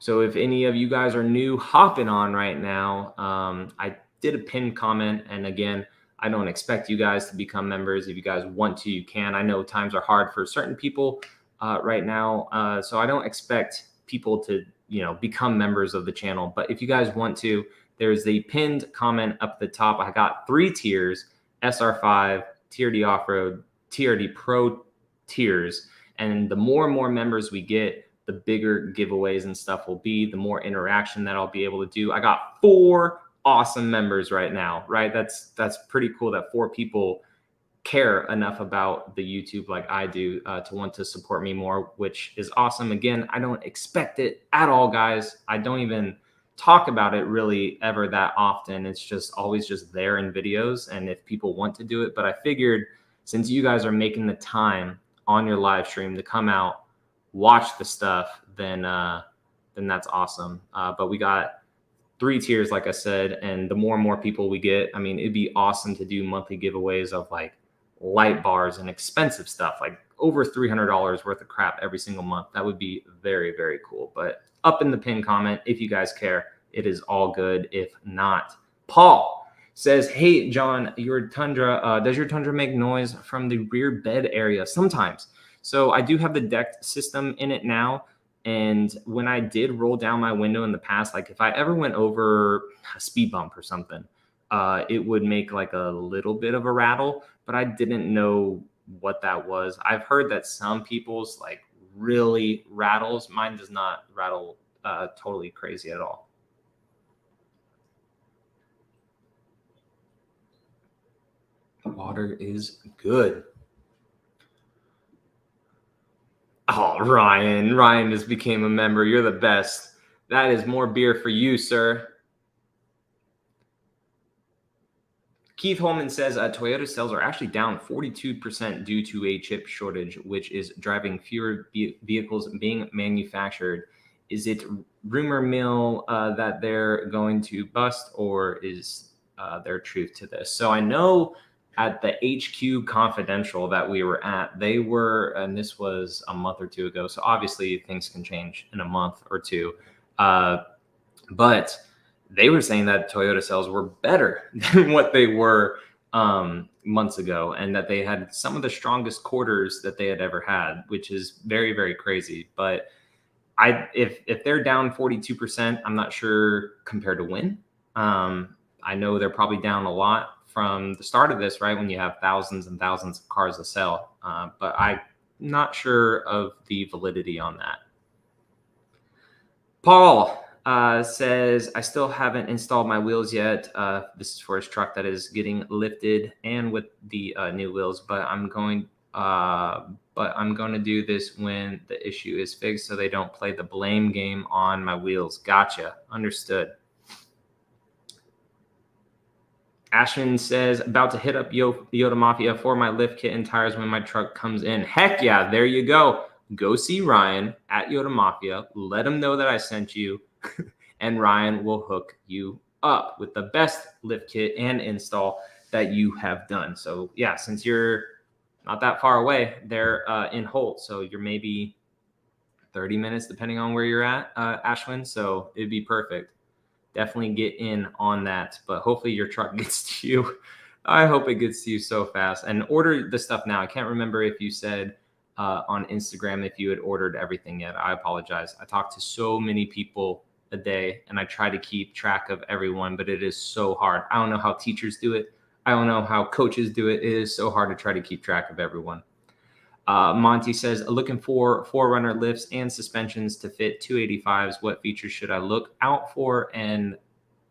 So if any of you guys are new hopping on right now, I did a pinned comment. And again, I don't expect you guys to become members. If you guys want to, you can. I know times are hard for certain people right now. So I don't expect people to, become members of the channel. But if you guys want to, there's the pinned comment up at the top. I got 3 tiers: SR5, TRD Off-Road, TRD Pro tiers. And the more and more members we get, the bigger giveaways and stuff will be, the more interaction that I'll be able to do. I got 4 awesome members right now, right? That's pretty cool that 4 people care enough about the YouTube like I do to want to support me more, which is awesome. Again, I don't expect it at all, guys. I don't even talk about it really ever that often. It's just always just there in videos, and if people want to do it. But I figured since you guys are making the time on your live stream to come out, watch the stuff, then that's awesome. But we got 3 tiers, like I said, and the more and more people we get, I mean, it'd be awesome to do monthly giveaways of like light bars and expensive stuff, like over $300 worth of crap every single month. That would be very, very cool. But up in the pinned comment, if you guys care, it is all good. If not, Paul says, hey, John, your Tundra, does your Tundra make noise from the rear bed area? Sometimes. So I do have the deck system in it now. And when I did roll down my window in the past, like if I ever went over a speed bump or something, it would make like a little bit of a rattle, but I didn't know what that was. I've heard that some people's like really rattles. Mine does not rattle totally crazy at all. Water is good. Oh, Ryan just became a member. You're the best. That is more beer for you, sir. Keith Holman says Toyota sales are actually down 42% due to a chip shortage, which is driving fewer vehicles being manufactured. Is it rumor mill that they're going to bust, or is there truth to this? So I know at the HQ Confidential that we were at, they were, and this was a month or 2 ago, so obviously things can change in a month or 2, but they were saying that Toyota sales were better than what they were months ago, and that they had some of the strongest quarters that they had ever had, which is very, very crazy. But if they're down 42%, I'm not sure compared to when. I know they're probably down a lot from the start of this, right, when you have thousands and thousands of cars to sell. But I'm not sure of the validity on that. Paul says, I still haven't installed my wheels yet. This is for his truck that is getting lifted and with the new wheels, but I'm going to do this when the issue is fixed so they don't play the blame game on my wheels. Gotcha. Understood. Ashton says, about to hit up Yoda Mafia for my lift kit and tires when my truck comes in. Heck yeah, there you go. Go see Ryan at Yoda Mafia. Let him know that I sent you, and Ryan will hook you up with the best lift kit and install that you have done. So yeah, since you're not that far away, they're in Holt, so you're maybe 30 minutes depending on where you're at, Ashwin. So it'd be perfect. Definitely get in on that, but hopefully your truck gets to you. I hope it gets to you so fast. And order the stuff now. I can't remember if you said on Instagram if you had ordered everything yet. I apologize. I talk to so many people a day, and I try to keep track of everyone, but it is so hard. I don't know how teachers do it. I don't know how coaches do it. It is so hard to try to keep track of everyone. Monty says, looking for 4Runner lifts and suspensions to fit 285s. What features should I look out for? And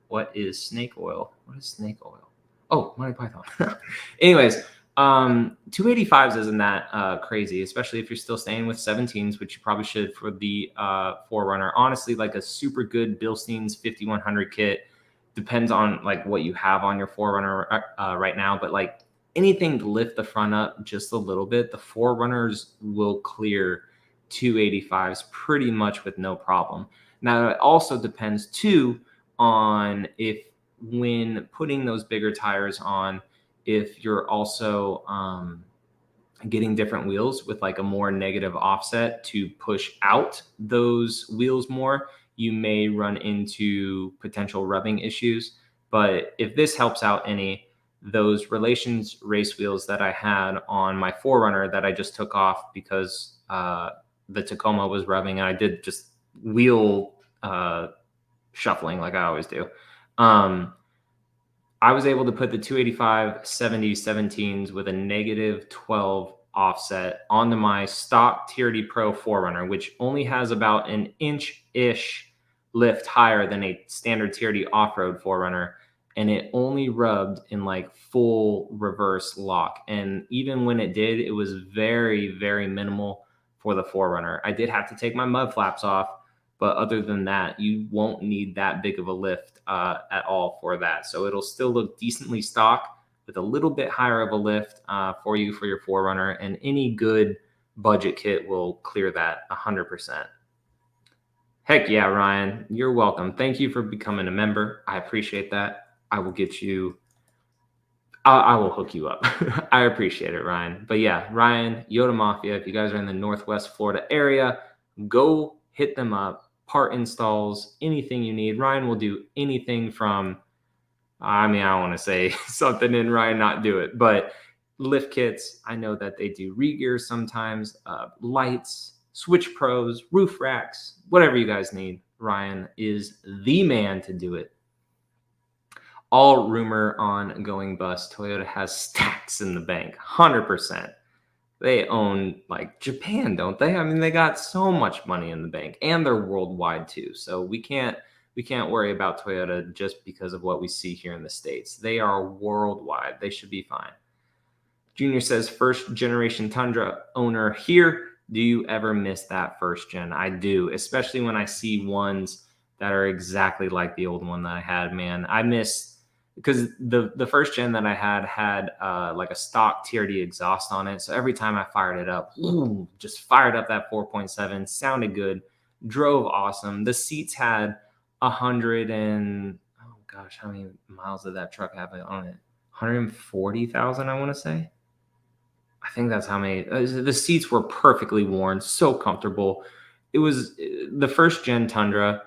what is snake oil? What is snake oil? Oh, Monty Python. Anyways, 285s isn't that crazy, especially if you're still staying with 17s, which you probably should for the 4Runner. Honestly, like a super good Bilstein's 5100 kit depends on like what you have on your 4Runner right now, but like anything to lift the front up just a little bit, the 4Runners will clear 285s pretty much with no problem. Now, it also depends too on if when putting those bigger tires on, if you're also getting different wheels with like a more negative offset to push out those wheels more, you may run into potential rubbing issues. But if this helps out any, those Relations race wheels that I had on my 4Runner that I just took off because the Tacoma was rubbing, and I did just wheel shuffling like I always do. I was able to put the 285 70 17s with a negative 12 offset onto my stock TRD Pro 4Runner, which only has about an inch-ish lift higher than a standard TRD off-road 4Runner. And it only rubbed in like full reverse lock. And even when it did, it was very, very minimal for the 4Runner. I did have to take my mud flaps off, but other than that, you won't need that big of a lift at all for that. So it'll still look decently stock with a little bit higher of a lift for you for your 4Runner, and any good budget kit will clear that 100%. Heck yeah, Ryan, you're welcome. Thank you for becoming a member. I appreciate that. I will get you, I will hook you up. I appreciate it, Ryan. But yeah, Ryan, Yoda Mafia, if you guys are in the Northwest Florida area, go hit them up. Part installs, anything you need. Ryan will do anything from, I mean, I don't want to say something and Ryan not do it, but lift kits, I know that they do re-gear sometimes, lights, switch pros, roof racks, whatever you guys need. Ryan is the man to do it. All rumor on going bust. Toyota has stacks in the bank, 100%. They own like Japan, don't they? I mean, they got so much money in the bank, and they're worldwide too. So we can't worry about Toyota just because of what we see here in the States. They are worldwide. They should be fine. Junior says, first generation Tundra owner here. Do you ever miss that first gen? I do, especially when I see ones that are exactly like the old one that I had, man. I miss, because the first gen that I had like a stock TRD exhaust on it. So every time I fired it up, just fired up that 4.7, sounded good, drove awesome. The seats had 100 and, oh gosh, how many miles did that truck have on it? 140,000, I want to say. I think that's how many. The seats were perfectly worn, so comfortable. It was the first gen Tundra,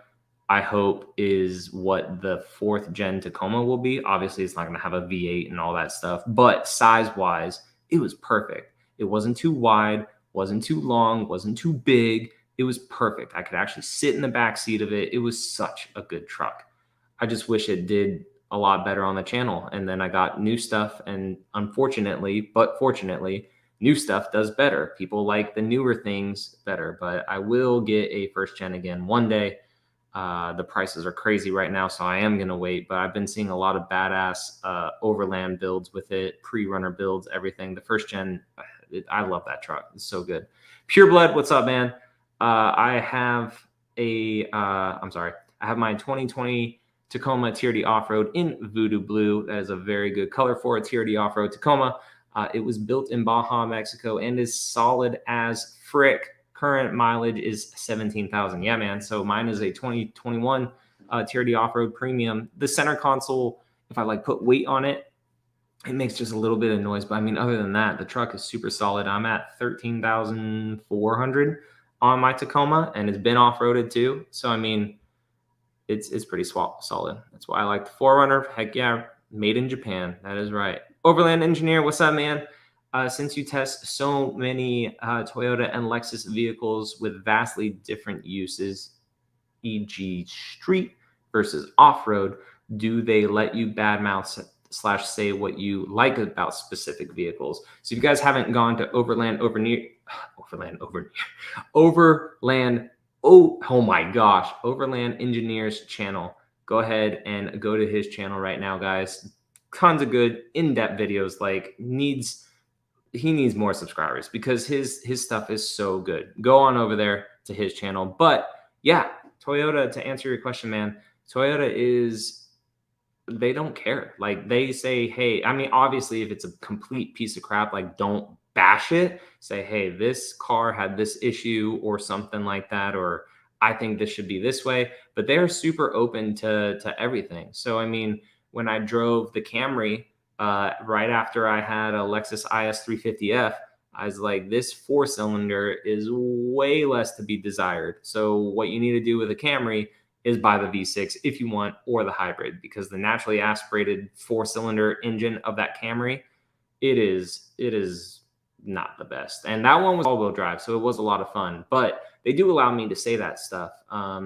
I hope, is what the fourth gen Tacoma will be. Obviously, it's not going to have a V8 and all that stuff, but size-wise, it was perfect. It wasn't too wide, wasn't too long, wasn't too big. It was perfect. I could actually sit in the back seat of it. It was such a good truck. I just wish it did a lot better on the channel. And then I got new stuff, and unfortunately, but fortunately, new stuff does better. People like the newer things better, but I will get a first gen again one day. The prices are crazy right now, so I am going to wait. But I've been seeing a lot of badass overland builds with it, pre-runner builds, everything. The first gen, I love that truck. It's so good. Pure Blood, what's up, man? I have my 2020 Tacoma TRD Off-Road in Voodoo Blue. That is a very good color for a TRD Off-Road Tacoma. It was built in Baja, Mexico, and is solid as frick. Current mileage is 17,000. Yeah, man. So mine is a 2021 TRD Off-Road Premium. The center console, if I like put weight on it, it makes just a little bit of noise. But I mean, other than that, the truck is super solid. I'm at 13,400 on my Tacoma, and it's been off-roaded too. So I mean, it's pretty solid. That's why I like the 4Runner. Heck yeah, made in Japan. That is right. Overland Engineer, what's up, man? Since you test so many Toyota and Lexus vehicles with vastly different uses, e.g. street versus off-road, do they let you badmouth / say what you like about specific vehicles? So if you guys haven't gone to Overland Engineer's channel, go ahead and go to his channel right now, guys. tons of good in-depth videos. Like he needs more subscribers because his stuff is so good. Go on over there to his channel. But yeah, Toyota, to answer your question, man, Toyota is, they don't care. Like they say, hey, I mean, obviously if it's a complete piece of crap, like don't bash it. Say, hey, this car had this issue or something like that, or I think this should be this way. But they're super open to everything. So I mean, when I drove the Camry, right after I had a Lexus IS 350F, I was like, this 4-cylinder is way less to be desired. So what you need to do with a Camry is buy the V6 if you want, or the hybrid, because the naturally aspirated 4-cylinder engine of that Camry, it is not the best. And that one was all-wheel drive, so it was a lot of fun. But they do allow me to say that stuff.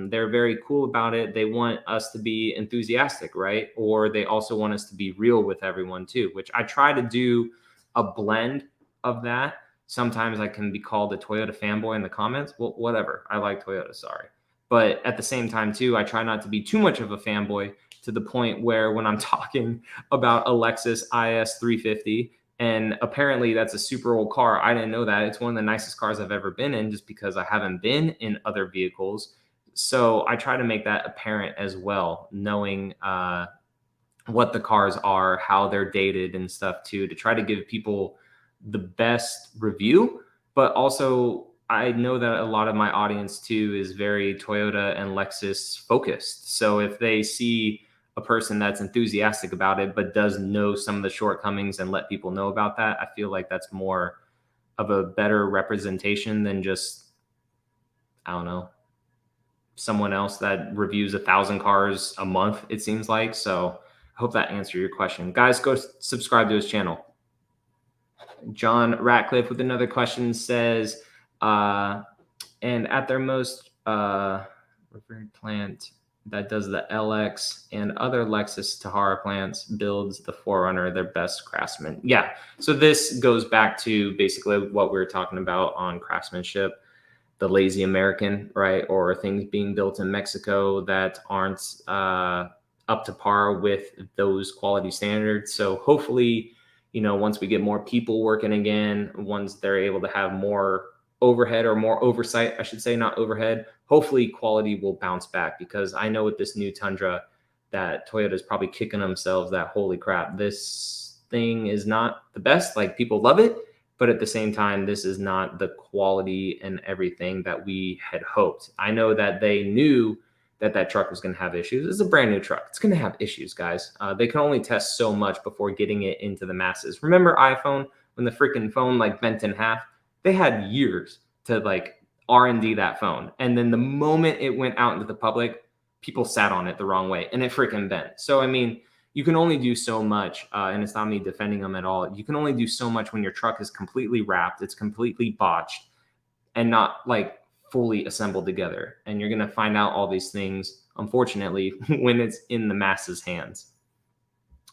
They're very cool about it. They want us to be enthusiastic, right? Or they also want us to be real with everyone too, which I try to do a blend of that. Sometimes I can be called a Toyota fanboy in the comments. Well, whatever. I like Toyota, sorry. But at the same time too, I try not to be too much of a fanboy to the point where when I'm talking about a Lexus IS 350, and apparently that's a super old car. I didn't know that. It's one of the nicest cars I've ever been in, just because I haven't been in other vehicles. So I try to make that apparent as well, knowing what the cars are, how they're dated and stuff too, to try to give people the best review. But also I know that a lot of my audience too is very Toyota and Lexus focused. So if they see a person that's enthusiastic about it, but does know some of the shortcomings and let people know about that, I feel like that's more of a better representation than just, I don't know, someone else that reviews 1,000 cars a month, it seems like. So I hope that answered your question. Guys, go subscribe to his channel. John Ratcliffe with another question says, and at their most revered plant that does the LX and other Lexus Tahara plants builds the 4Runner, their best craftsman. Yeah. So this goes back to basically what we were talking about on craftsmanship, the lazy American, right? Or things being built in Mexico that aren't up to par with those quality standards. So hopefully, you know, once we get more people working again, once they're able to have more overhead or more oversight, I should say, not overhead, hopefully quality will bounce back, because I know with this new Tundra that Toyota is probably kicking themselves that, holy crap, this thing is not the best. Like, people love it, but at the same time, this is not the quality and everything that we had hoped. I know that they knew that that truck was going to have issues. It's a brand new truck. It's going to have issues, guys. They can only test so much before getting it into the masses. Remember iPhone, when the freaking phone like bent in half? They had years to like R&D that phone. And then the moment it went out into the public, people sat on it the wrong way and it freaking bent. So, I mean, you can only do so much, and it's not me defending them at all. You can only do so much when your truck is completely wrapped, it's completely botched, and not like fully assembled together. And you're going to find out all these things, unfortunately, when it's in the masses' hands.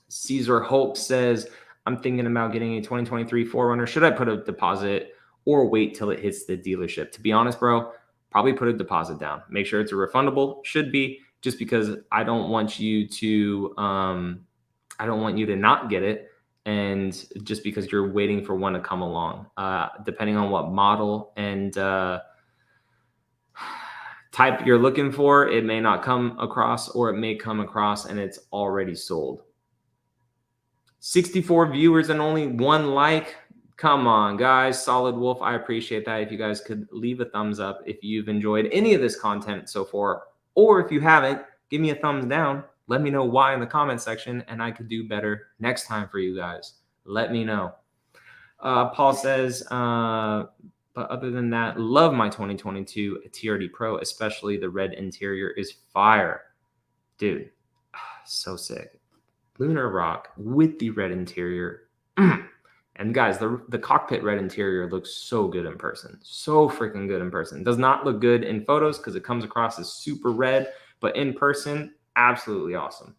Caesar Hope says, I'm thinking about getting a 2023 4Runner. Should I put a deposit or wait till it hits the dealership? To be honest, bro, probably put a deposit down. Make sure it's a refundable. Should be, just because I don't want you to not get it. And just because you're waiting for one to come along, depending on what model and type you're looking for, it may not come across, or it may come across and it's already sold. 64 viewers and only 1 like. Come on, guys. Solid Wolf, I appreciate that. If you guys could leave a thumbs up if you've enjoyed any of this content so far, or if you haven't, give me a thumbs down. Let me know why in the comment section, and I could do better next time for you guys. Let me know. Paul says, but other than that, love my 2022 TRD Pro, especially the red interior is fire. Dude, so sick. Lunar Rock with the red interior. And guys, the cockpit red interior looks so good in person. So freaking good in person. Does not look good in photos because it comes across as super red, but in person, absolutely awesome.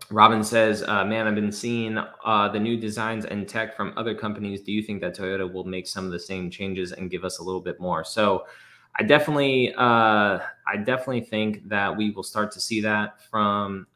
Robin says, man, I've been seeing the new designs and tech from other companies. Do you think that Toyota will make some of the same changes and give us a little bit more? So I definitely think that we will start to see that from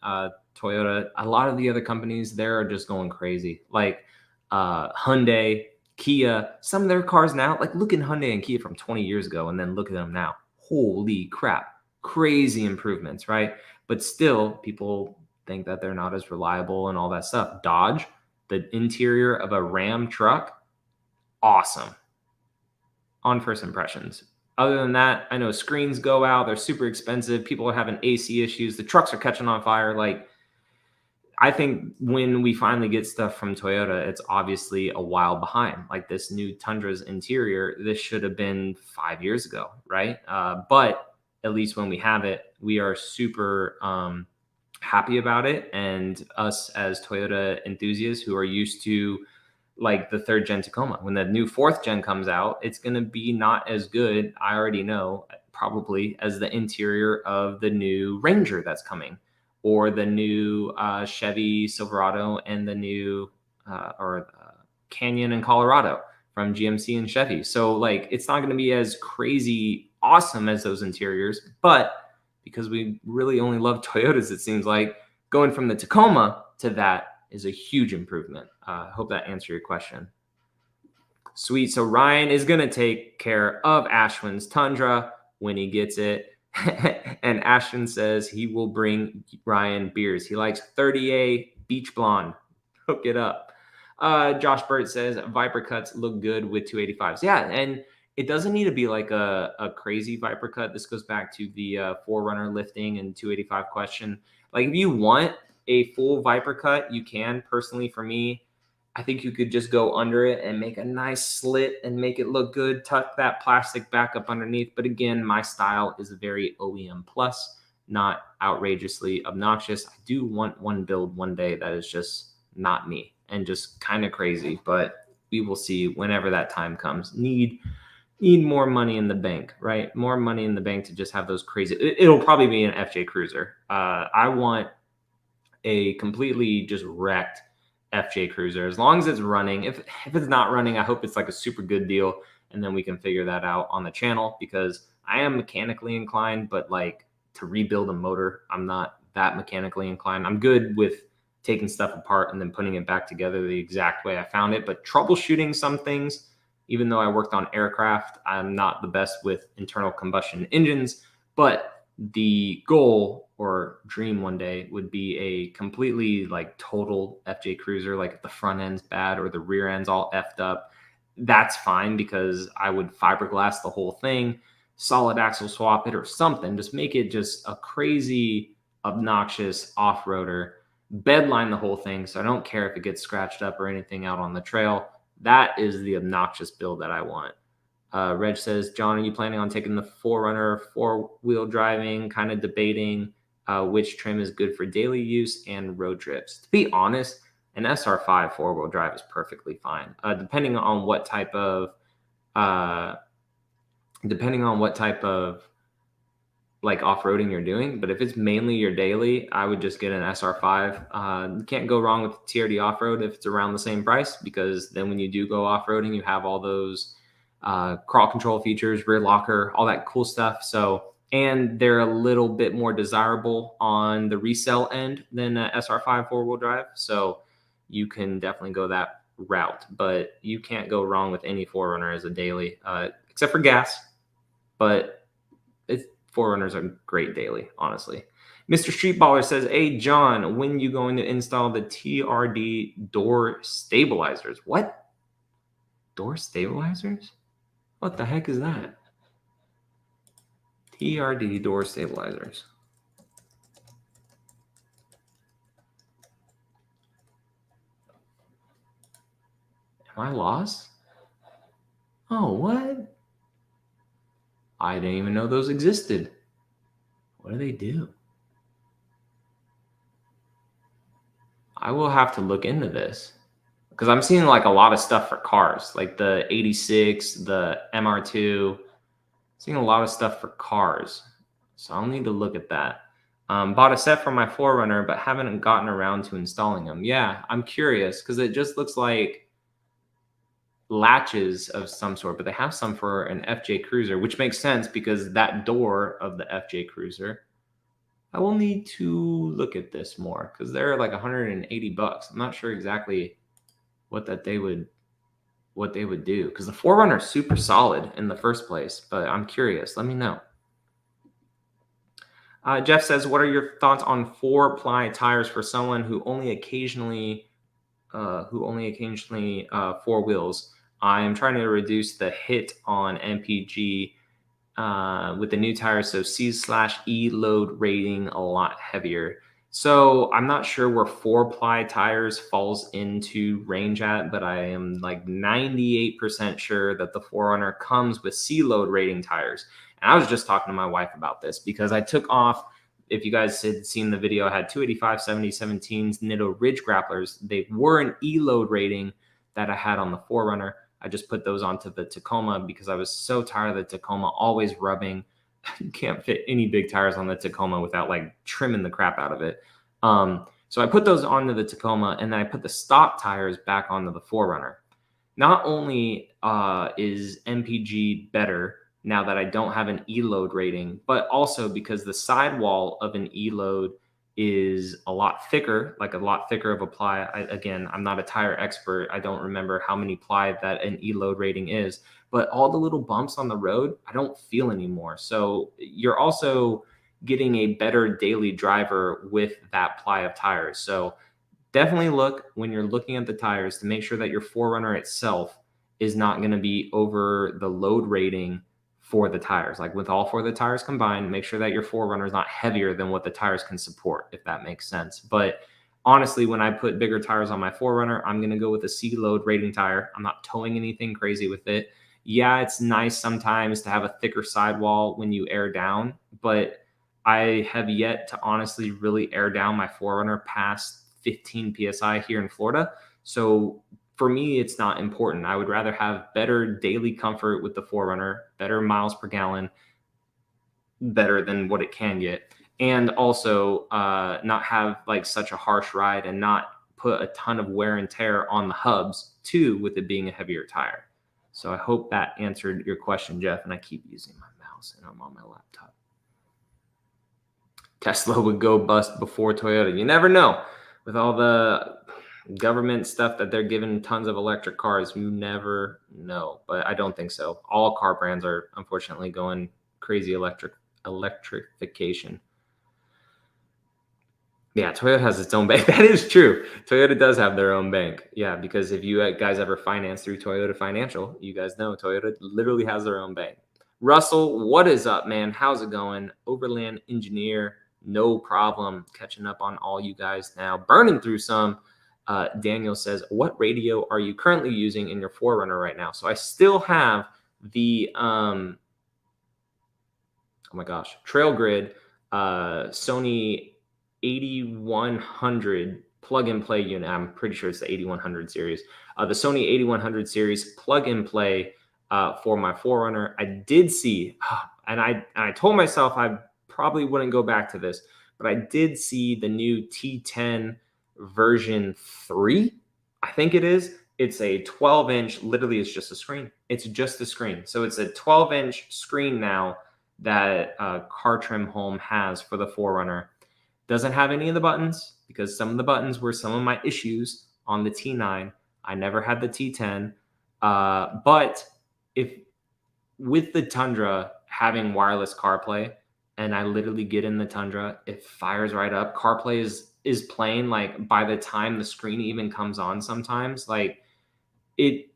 Toyota. A lot of the other companies there are just going crazy, like Hyundai, Kia. Some of their cars now, like look at Hyundai and Kia from 20 years ago, and then look at them now. Holy crap, crazy improvements, right? But still, people think that they're not as reliable and all that stuff. Dodge, the interior of a Ram truck, awesome on first impressions. Other than that, I know screens go out. They're super expensive. People are having AC issues. The trucks are catching on fire. Like, I think when we finally get stuff from Toyota, it's obviously a while behind. Like this new Tundra's interior, this should have been 5 years ago, right? But at least when we have it, we are super happy about it. And us as Toyota enthusiasts who are used to like the 3rd gen Tacoma, when the new 4th gen comes out, it's going to be not as good, I already know, probably, as the interior of the new Ranger that's coming, or the new Chevy Silverado, and the new Canyon and Colorado from GMC and Chevy. So like, it's not going to be as crazy awesome as those interiors, but because we really only love Toyotas, it seems like going from the Tacoma to that is a huge improvement. Hope that answered your question. Sweet. So Ryan is going to take care of Ashwin's Tundra when he gets it. And Ashwin says he will bring Ryan beers. He likes 30A Beach Blonde. Hook it up. Josh Burt says Viper cuts look good with 285s. Yeah, and it doesn't need to be like a crazy Viper cut. This goes back to the 4Runner lifting and 285 question. Like if you want a full Viper cut, you can. Personally, for me, I think you could just go under it and make a nice slit and make it look good. Tuck that plastic back up underneath. But again, my style is very OEM plus, not outrageously obnoxious. I do want one build one day that is just not me and just kind of crazy, but we will see whenever that time comes. Need more money in the bank, right? More money in the bank to just have those crazy. It'll probably be an FJ Cruiser. I want a completely just wrecked FJ Cruiser, as long as it's running. If it's not running, I hope it's like a super good deal, and then we can figure that out on the channel, because I am mechanically inclined, but like to rebuild a motor, I'm not that mechanically inclined. I'm good with taking stuff apart and then putting it back together the exact way I found it, but troubleshooting some things, even though I worked on aircraft, I'm not the best with internal combustion engines. But the goal or dream one day would be a completely like total FJ Cruiser. Like if the front end's bad or the rear end's all effed up, that's fine, because I would fiberglass the whole thing, solid axle swap it or something, just make it just a crazy obnoxious off-roader, bedline the whole thing, so I don't care if it gets scratched up or anything out on the trail. That is the obnoxious build that I want. Reg says, John, are you planning on taking the 4Runner 4-wheel driving? Kind of debating which trim is good for daily use and road trips. To be honest, an SR5 4-wheel drive is perfectly fine, depending on what type of like off-roading you're doing. But if it's mainly your daily, I would just get an SR5. You can't go wrong with TRD off-road if it's around the same price, because then when you do go off-roading, you have all those crawl control features, rear locker, all that cool stuff. So, and they're a little bit more desirable on the resale end than a SR5 4-wheel drive. So you can definitely go that route, but you can't go wrong with any 4Runner as a daily, except for gas. But 4Runners are great daily, honestly. Mr. Streetballer says, hey, John, when you going to install the TRD door stabilizers? What? Door stabilizers? What the heck is that? TRD door stabilizers. Am I lost? Oh, what? I didn't even know those existed. What do they do? I will have to look into this, because I'm seeing like a lot of stuff for cars, like the 86, the MR2. Seeing a lot of stuff for cars, so I'll need to look at that. Bought a set for my 4Runner, but haven't gotten around to installing them. Yeah, I'm curious, because it just looks like latches of some sort, but they have some for an FJ Cruiser, which makes sense because that door of the FJ Cruiser, I will need to look at this more because they're like $180. I'm not sure exactly what they would do because the 4Runner is super solid in the first place, but I'm curious. Let me know. Jeff says, what are your thoughts on 4-ply tires for someone who only occasionally four wheels? I am trying to reduce the hit on MPG with the new tires, so C/E load rating a lot heavier. So I'm not sure where 4-ply tires falls into range at, but I am like 98% sure that the 4Runner comes with C load rating tires. And I was just talking to my wife about this because I took off, if you guys had seen the video, I had 285 7017s Nitto Ridge Grapplers. They were an E load rating that I had on the 4Runner. I just put those onto the Tacoma because I was so tired of the Tacoma always rubbing. You can't fit any big tires on the Tacoma without like trimming the crap out of it. So I put those onto the Tacoma and then I put the stock tires back onto the 4Runner. Not only is MPG better now that I don't have an E-load rating, but also because the sidewall of an E-load is a lot thicker, like a lot thicker of a ply. Again, I'm not a tire expert. I don't remember how many ply that an E-load rating is, but all the little bumps on the road, I don't feel anymore. So you're also getting a better daily driver with that ply of tires. So definitely look when you're looking at the tires to make sure that your 4Runner itself is not going to be over the load rating for the tires. Like with all 4 of the tires combined, make sure that your 4Runner is not heavier than what the tires can support, if that makes sense. But honestly, when I put bigger tires on my 4Runner, I'm going to go with a C load rating tire. I'm not towing anything crazy with it. Yeah, it's nice sometimes to have a thicker sidewall when you air down, but I have yet to honestly really air down my 4Runner past 15 PSI here in Florida. So for me, it's not important. I would rather have better daily comfort with the 4Runner, better miles per gallon, better than what it can get. And also not have like such a harsh ride and not put a ton of wear and tear on the hubs too, with it being a heavier tire. So I hope that answered your question, Jeff. And I keep using my mouse and I'm on my laptop. Tesla would go bust before Toyota. You never know. With all the government stuff that they're giving tons of electric cars, you never know. But I don't think so. All car brands are unfortunately going crazy electrification. Yeah, Toyota has its own bank. That is true. Toyota does have their own bank. Yeah, because if you guys ever finance through Toyota Financial, you guys know Toyota literally has their own bank. Russell, what is up, man? How's it going? Overland engineer, no problem. Catching up on all you guys now. Burning through some. Daniel says, what radio are you currently using in your 4Runner right now? So I still have the, oh my gosh, Trail Grid Sony 8100 plug and play unit. I'm pretty sure it's the 8100 series. The Sony 8100 series plug and play for my 4Runner. I did see, and I told myself I probably wouldn't go back to this, but I did see the new T10 version 3, I think it is. It's a 12-inch, literally it's just a screen. It's just a screen. So it's a 12-inch screen now that Car Trim Home has for the 4Runner. Doesn't have any of the buttons because some of the buttons were some of my issues on the T9. I never had the T10. But if with the Tundra having wireless CarPlay, and I literally get in the Tundra, it fires right up. CarPlay is playing like by the time the screen even comes on sometimes. Like it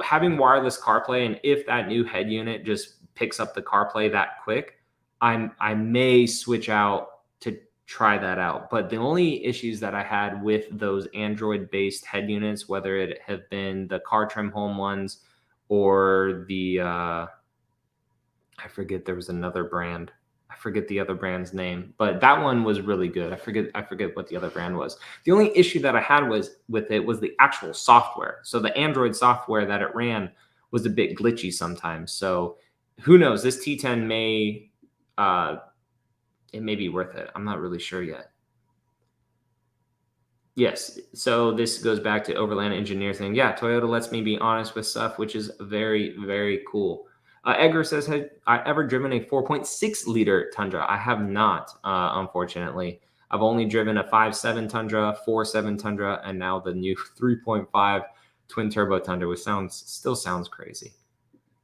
having wireless CarPlay, and if that new head unit just picks up the CarPlay that quick, I may switch out to try that out. But the only issues that I had with those Android-based head units, whether it have been the Car Trim Home ones or the I forget, there was another brand. I forget the other brand's name, but that one was really good. I forget what the other brand was. The only issue that I had with it was the actual software. So the Android software that it ran was a bit glitchy sometimes. So who knows? This T10 may it may be worth it. I'm not really sure yet. Yes. So this goes back to overland engineer thing. Yeah, Toyota lets me be honest with stuff, which is very, very cool. Edgar says, "Have I ever driven a 4.6 liter Tundra?" I have not, unfortunately. I've only driven a 5.7 Tundra, 4.7 Tundra, and now the new 3.5 twin turbo Tundra, which still sounds crazy.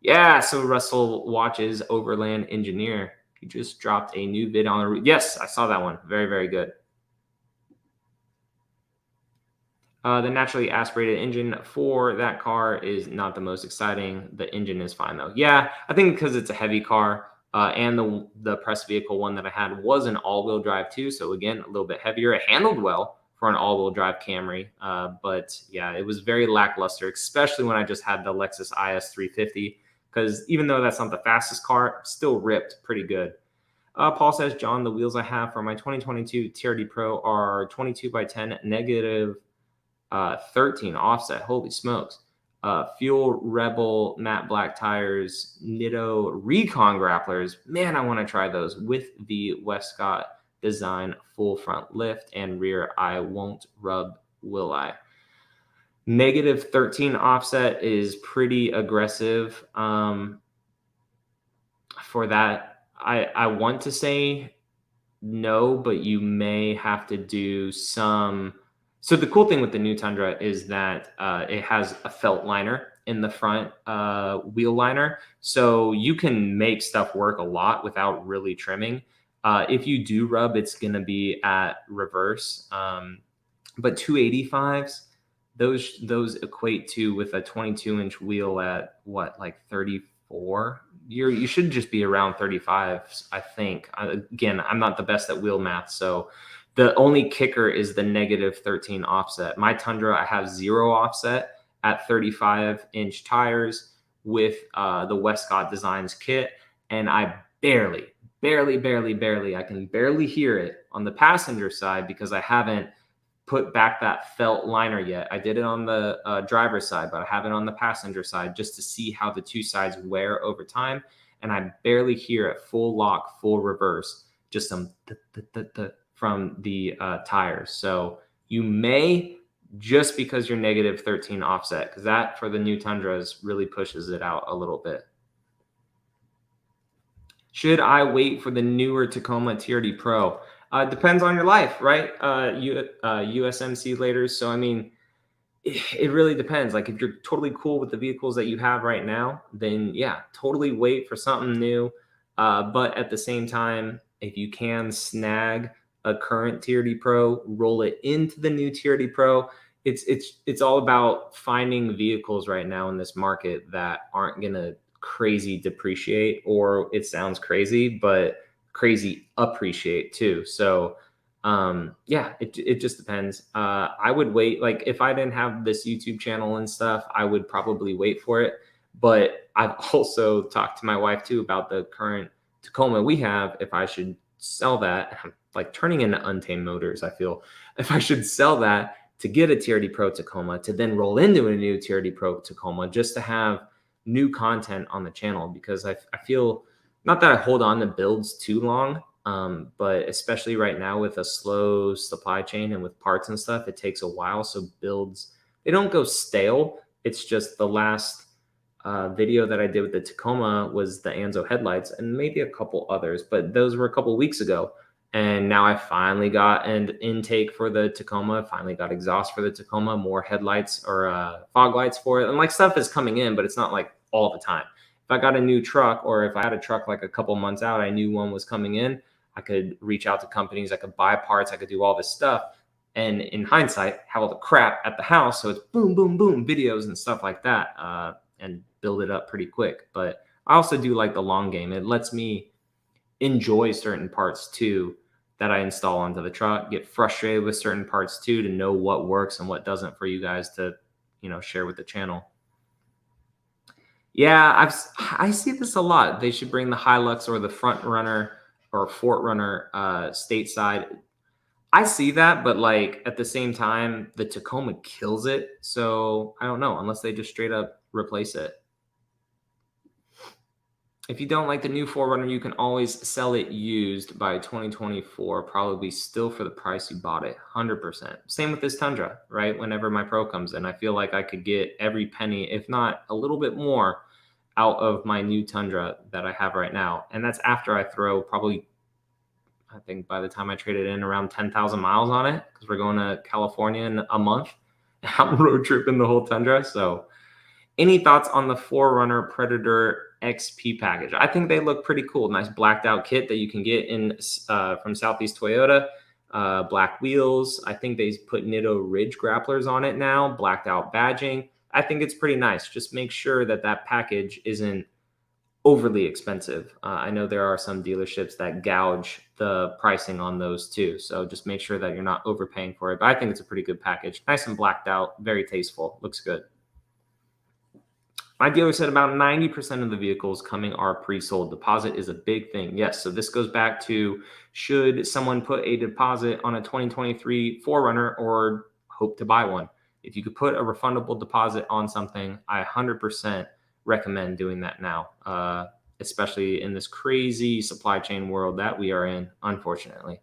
Yeah. So Russell watches Overland Engineer. He just dropped a new vid on the. Yes, I saw that one. Very, very good. The naturally aspirated engine for that car is not the most exciting. The engine is fine though. Yeah, I think because it's a heavy car, and the press vehicle one that I had was an all-wheel drive too. So again, a little bit heavier. It handled well for an all-wheel drive Camry, but yeah, it was very lackluster, especially when I just had the Lexus IS 350. Because even though that's not the fastest car, still ripped pretty good. Paul says, John, the wheels I have for my 2022 TRD Pro are 22 by 10 negative 13 offset. Holy smokes. Fuel Rebel matte black tires, Nitto Recon grapplers. Man, I want to try those with the Westcott design full front lift and rear. I won't rub, will I? Negative 13 offset is pretty aggressive. For that, I want to say no, but you may have to do some. So the cool thing with the new Tundra is that it has a felt liner in the front wheel liner. So you can make stuff work a lot without really trimming. If you do rub, it's going to be at reverse. But 285s, those equate to with a 22-inch wheel at what, like 34? You should just be around 35, I think. Again, I'm not the best at wheel math, so the only kicker is the negative 13 offset. My Tundra, I have 0 offset at 35-inch tires with the Westcott Designs kit, and I barely, I can barely hear it on the passenger side because I haven't put back that felt liner yet. I did it on the driver's side, but I have it on the passenger side just to see how the two sides wear over time. And I barely hear it full lock, full reverse, just some from the tires. So you may, just because you're negative 13 offset, because that for the new Tundras really pushes it out a little bit. Should I wait for the newer Tacoma TRD Pro? Depends on your life, right? USMC later. So, I mean, it really depends. Like if you're totally cool with the vehicles that you have right now, then yeah, totally wait for something new. But at the same time, if you can snag a current TRD Pro, roll it into the new TRD Pro. It's all about finding vehicles right now in this market that aren't gonna crazy depreciate, or it sounds crazy, but crazy appreciate too. So yeah, it just depends. I would wait. Like if I didn't have this YouTube channel and stuff, I would probably wait for it. But I've also talked to my wife too about the current Tacoma we have. If I should sell that, I'm like turning into Untamed Motors, I feel. If I should sell that to get a TRD Pro Tacoma, to then roll into a new TRD Pro Tacoma, just to have new content on the channel, because I feel, not that I hold on to builds too long, but especially right now with a slow supply chain and with parts and stuff, it takes a while. So builds, they don't go stale. It's just the last video that I did with the Tacoma was the Anzo headlights and maybe a couple others, but those were a couple weeks ago. And now I finally got an intake for the Tacoma, finally got exhaust for the Tacoma, more headlights or fog lights for it. And like stuff is coming in, but it's not like all the time. If I got a new truck, or if I had a truck like a couple months out, I knew one was coming in, I could reach out to companies, I could buy parts, I could do all this stuff. And in hindsight, have all the crap at the house. So it's boom, boom, boom, videos and stuff like that, and build it up pretty quick. But I also do like the long game. It lets me enjoy certain parts too that I install onto the truck, get frustrated with certain parts too, to know what works and what doesn't for you guys to, share with the channel. Yeah, I see this a lot. They should bring the Hilux or the Front Runner or Fort Runner stateside. I see that, but like at the same time, the Tacoma kills it. So I don't know, unless they just straight up replace it. If you don't like the new 4Runner, you can always sell it used by 2024, probably still for the price you bought it, 100%. Same with this Tundra, right? Whenever my Pro comes in, I feel like I could get every penny, if not a little bit more, out of my new Tundra that I have right now. And that's after I throw probably, I think by the time I trade it in, around 10,000 miles on it, because we're going to California in a month. I'm road tripping the whole Tundra. So any thoughts on the 4Runner Predator XP package? I think they look pretty cool. Nice blacked out kit that you can get in from Southeast Toyota. Black wheels. I think they put Nitto Ridge grapplers on it now. Blacked out badging. I think it's pretty nice. Just make sure that that package isn't overly expensive. I know there are some dealerships that gouge the pricing on those too. So just make sure that you're not overpaying for it. But I think it's a pretty good package. Nice and blacked out. Very tasteful. Looks good. My dealer said about 90% of the vehicles coming are pre-sold. Deposit is a big thing. Yes, so this goes back to, should someone put a deposit on a 2023 4Runner or hope to buy one? If you could put a refundable deposit on something, I 100% recommend doing that now, especially in this crazy supply chain world that we are in, unfortunately.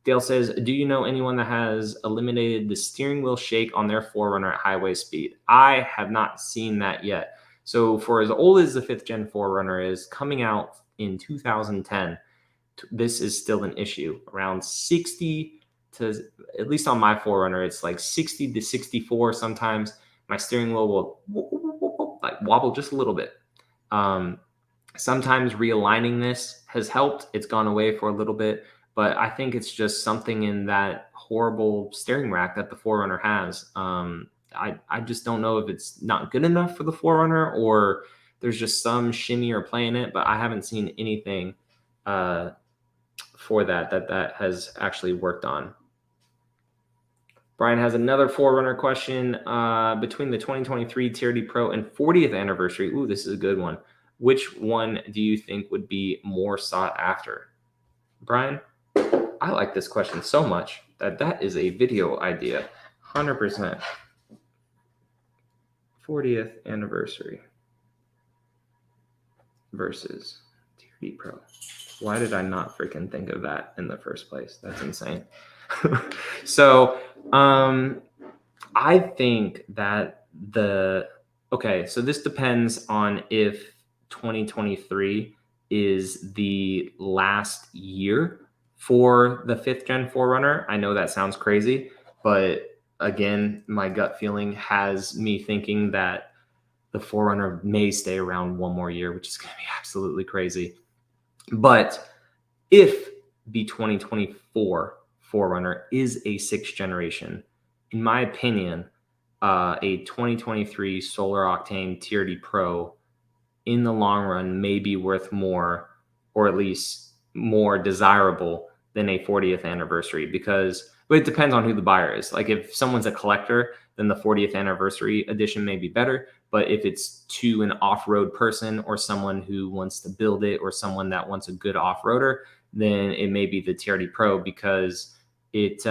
Dale says, do you know anyone that has eliminated the steering wheel shake on their 4Runner at highway speed? I have not seen that yet. So for as old as the 5th gen 4Runner is, coming out in 2010, this is still an issue. Around 60 to, at least on my 4Runner, it's like 60 to 64 sometimes. My steering wheel will like wobble just a little bit. Sometimes realigning this has helped. It's gone away for a little bit, but I think it's just something in that horrible steering rack that the 4Runner has. I just don't know if it's not good enough for the 4Runner or there's just some shimmy or play in it, but I haven't seen anything for that has actually worked on. Brian has another 4Runner question. Between the 2023 TRD Pro and 40th anniversary, ooh, this is a good one. Which one do you think would be more sought after? Brian, I like this question so much that is a video idea, 100%. 40th anniversary versus TRD Pro. Why did I not freaking think of that in the first place? That's insane. So I think that so this depends on if 2023 is the last year for the 5th gen 4Runner. I know that sounds crazy, but again, my gut feeling has me thinking that the 4Runner may stay around one more year, which is going to be absolutely crazy. But if the 2024 4Runner is a 6th generation, in my opinion, a 2023 solar octane TRD Pro in the long run may be worth more, or at least more desirable than a 40th anniversary, because it depends on who the buyer is. Like if someone's a collector, then the 40th anniversary edition may be better. But if it's to an off-road person or someone who wants to build it or someone that wants a good off-roader, then it may be the TRD Pro because it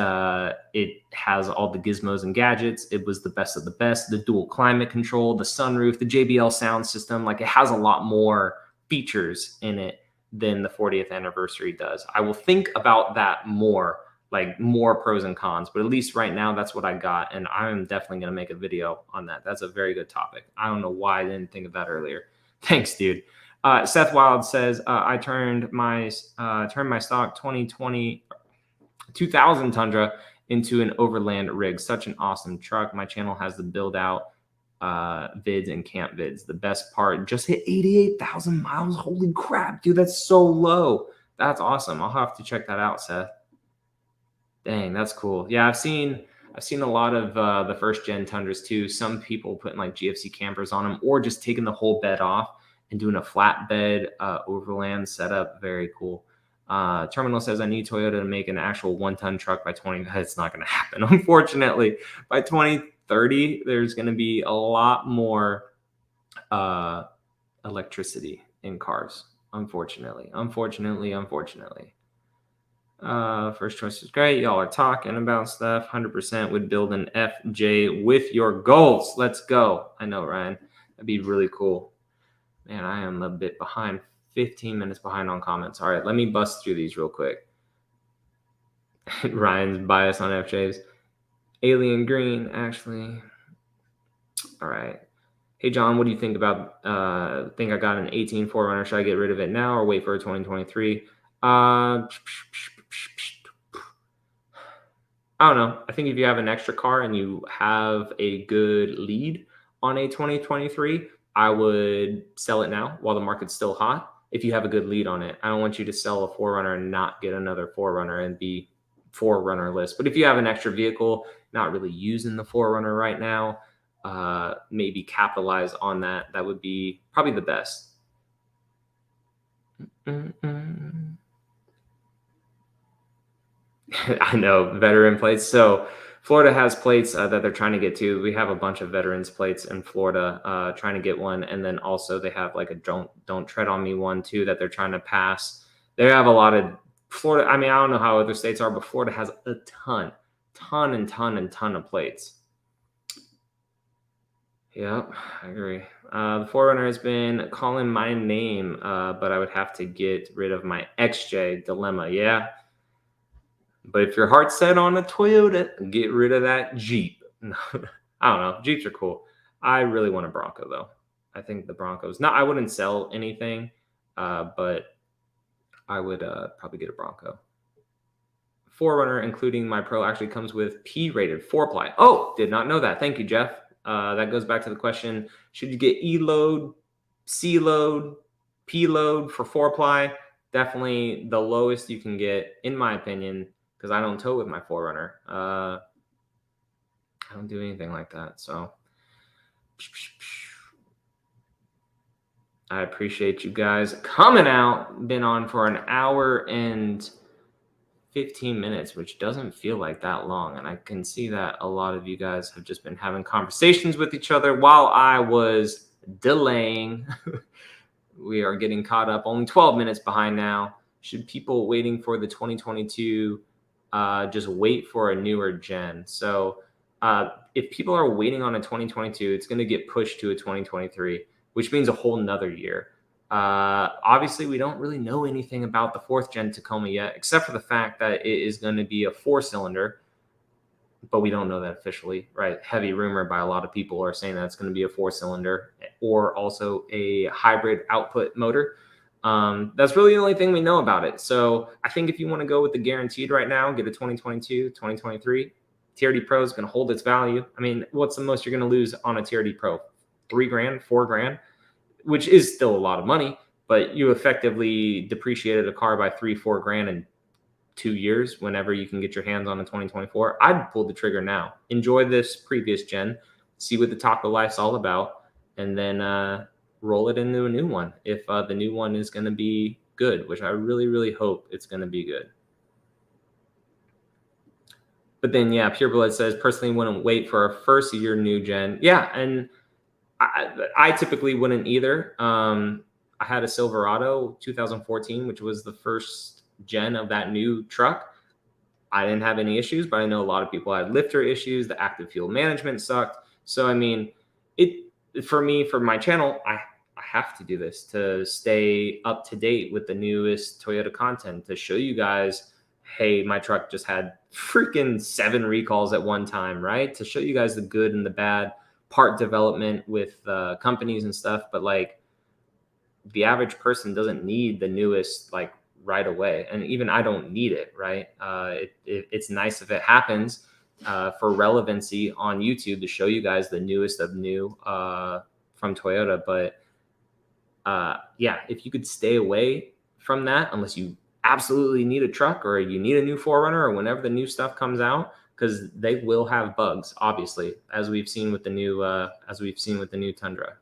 has all the gizmos and gadgets. It was the best of the best, the dual climate control, the sunroof, the JBL sound system. Like it has a lot more features in it than the 40th anniversary does. I will think about that more, like more pros and cons, but at least right now that's what I got. And I'm definitely going to make a video on that. That's a very good topic. I don't know why I didn't think of that earlier. Thanks, dude. Seth Wild says, I turned my stock 2000 Tundra into an overland rig. Such an awesome truck. My channel has the build out vids and camp vids. The best part, just hit 88,000 miles. Holy crap, dude, that's so low. That's awesome. I'll have to check that out, Seth. Dang, that's cool. Yeah, I've seen a lot of the first gen Tundras too. Some people putting like GFC campers on them or just taking the whole bed off and doing a flatbed overland setup. Very cool. Terminal says, I need Toyota to make an actual 1-ton truck by 20. It's not going to happen, unfortunately. By 2030, there's going to be a lot more electricity in cars, unfortunately. First choice is great. Y'all are talking about stuff. 100% would build an FJ with your goals. Let's go. I know, Ryan. That'd be really cool. Man, I am a bit behind. 15 minutes behind on comments. All right, let me bust through these real quick. Ryan's bias on FJs. Alien Green, actually. All right. Hey, John, what do you think about, think I got an 18 4Runner. Should I get rid of it now or wait for a 2023? I don't know. I think if you have an extra car and you have a good lead on a 2023, I would sell it now while the market's still hot. If you have a good lead on it, I don't want you to sell a 4Runner and not get another 4Runner and be 4Runner-less. But if you have an extra vehicle, not really using the 4Runner right now, maybe capitalize on that. That would be probably the best. I know, veteran plates. So Florida has plates that they're trying to get to. We have a bunch of veterans plates in Florida trying to get one. And then also they have like a don't tread on me one too that they're trying to pass. They have a lot of Florida. I mean, I don't know how other states are, but Florida has a ton of plates. Yeah, I agree. The 4Runner has been calling my name, but I would have to get rid of my XJ dilemma. Yeah. But if your heart's set on a Toyota, get rid of that Jeep. I don't know. Jeeps are cool. I really want a Bronco, though. I think the Broncos. I wouldn't sell anything, but I would probably get a Bronco. 4Runner, including my Pro, actually comes with P-rated 4-ply. Oh, did not know that. Thank you, Jeff. That goes back to the question, should you get E-load, C-load, P-load for 4-ply? Definitely the lowest you can get, in my opinion, because I don't tow with my 4Runner. I don't do anything like that. So I appreciate you guys coming out. Been on for an hour and 15 minutes, which doesn't feel like that long. And I can see that a lot of you guys have just been having conversations with each other while I was delaying. We are getting caught up, only 12 minutes behind now. Should people waiting for the 2022 just wait for a newer gen? So if people are waiting on a 2022, it's going to get pushed to a 2023, which means a whole nother year. Obviously, we don't really know anything about the 4th gen Tacoma yet, except for the fact that it is going to be a 4-cylinder, but we don't know that officially, right? Heavy rumor by a lot of people are saying that it's going to be a 4-cylinder or also a hybrid output motor. That's really the only thing we know about it. So I think if you want to go with the guaranteed right now, get a 2022, 2023, TRD Pro is going to hold its value. I mean, what's the most you're going to lose on a TRD Pro? $3,000, $4,000, which is still a lot of money, but you effectively depreciated a car by $3,000-4,000 in 2 years whenever you can get your hands on a 2024. I'd pull the trigger now. Enjoy this previous gen, see what the taco life's all about, and then roll it into a new one if the new one is going to be good, which I really, really hope it's going to be good. But then, yeah, Pureblood says, personally wouldn't wait for a first year new gen. Yeah, and I typically wouldn't either. I had a Silverado 2014, which was the first gen of that new truck. I didn't have any issues, but I know a lot of people had lifter issues. The active fuel management sucked. So, I mean, for me, for my channel, I have to do this to stay up to date with the newest Toyota content, to show you guys, hey, my truck just had freaking 7 recalls at one time, right? To show you guys the good and the bad, part development with companies and stuff. But like, the average person doesn't need the newest like right away, and even I don't need it, right? It's nice if it happens for relevancy on YouTube to show you guys the newest of new from Toyota. But yeah, if you could stay away from that, unless you absolutely need a truck or you need a new 4Runner or whenever the new stuff comes out, because they will have bugs, obviously, as we've seen with the new Tundra.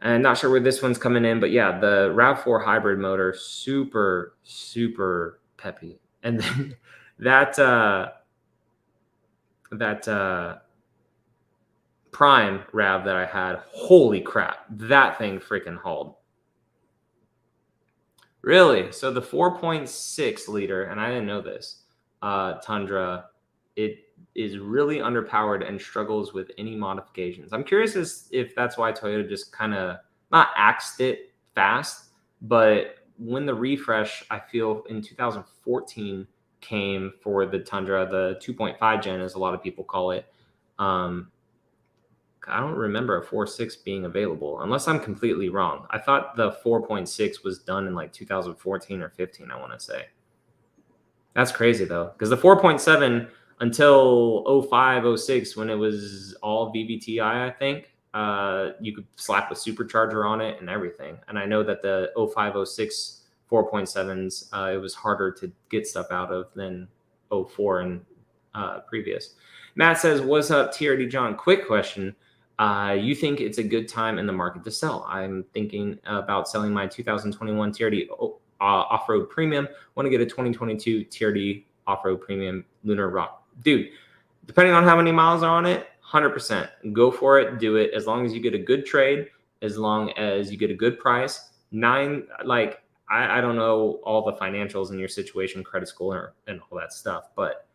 And not sure where this one's coming in, but yeah, the RAV4 hybrid motor, super, super peppy. And then that Prime RAV that I had, holy crap, that thing freaking hauled. Really? So the 4.6 liter, and I didn't know this, Tundra, it is really underpowered and struggles with any modifications. I'm curious if that's why Toyota just kind of not axed it fast, But when the refresh, I feel in 2014 came for the Tundra, the 2.5 gen, as a lot of people call it. I don't remember a 4.6 being available, unless I'm completely wrong. I thought the 4.6 was done in like 2014 or 15, I want to say. That's crazy, though, because the 4.7 until 05, 06, when it was all VVTi, I think, you could slap a supercharger on it and everything. And I know that the 05, 06 4.7s, it was harder to get stuff out of than 04 and previous. Matt says, what's up, TRDJON? Quick question. You think it's a good time in the market to sell? I'm thinking about selling my 2021 TRD off-road premium. Want to get a 2022 TRD off-road premium lunar rock. Dude, depending on how many miles are on it, 100%. Go for it. Do it. As long as you get a good trade, as long as you get a good price. I don't know all the financials in your situation, credit score, and all that stuff, but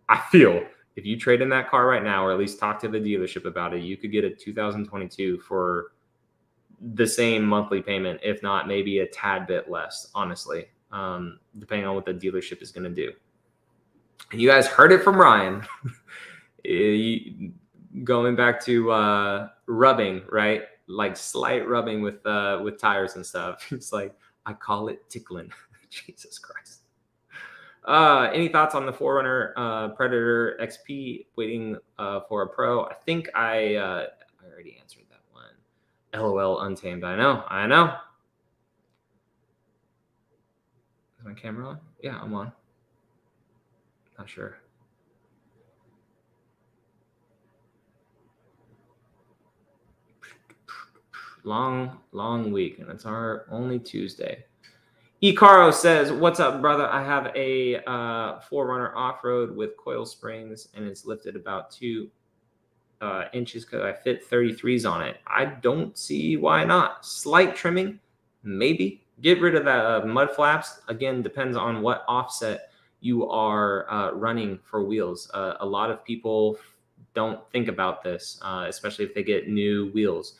I feel if you trade in that car right now, or at least talk to the dealership about it, you could get a 2022 for the same monthly payment, if not maybe a tad bit less, honestly, depending on what the dealership is going to do. And you guys heard it from Ryan. Going back to rubbing, right? Like slight rubbing with tires and stuff. It's like, I call it tickling. Jesus Christ. Any thoughts on the 4Runner Predator XP waiting for a Pro? I think I already answered that one. LOL Untamed. I know. Is my camera on? Yeah, I'm on. Not sure. Long week, and it's our only Tuesday. Icaro says, what's up, brother? I have a 4Runner off-road with coil springs, and it's lifted about 2 inches because I fit 33s on it. I don't see why not. Slight trimming, maybe. Get rid of that mud flaps. Again, depends on what offset you are running for wheels. A lot of people don't think about this, especially if they get new wheels.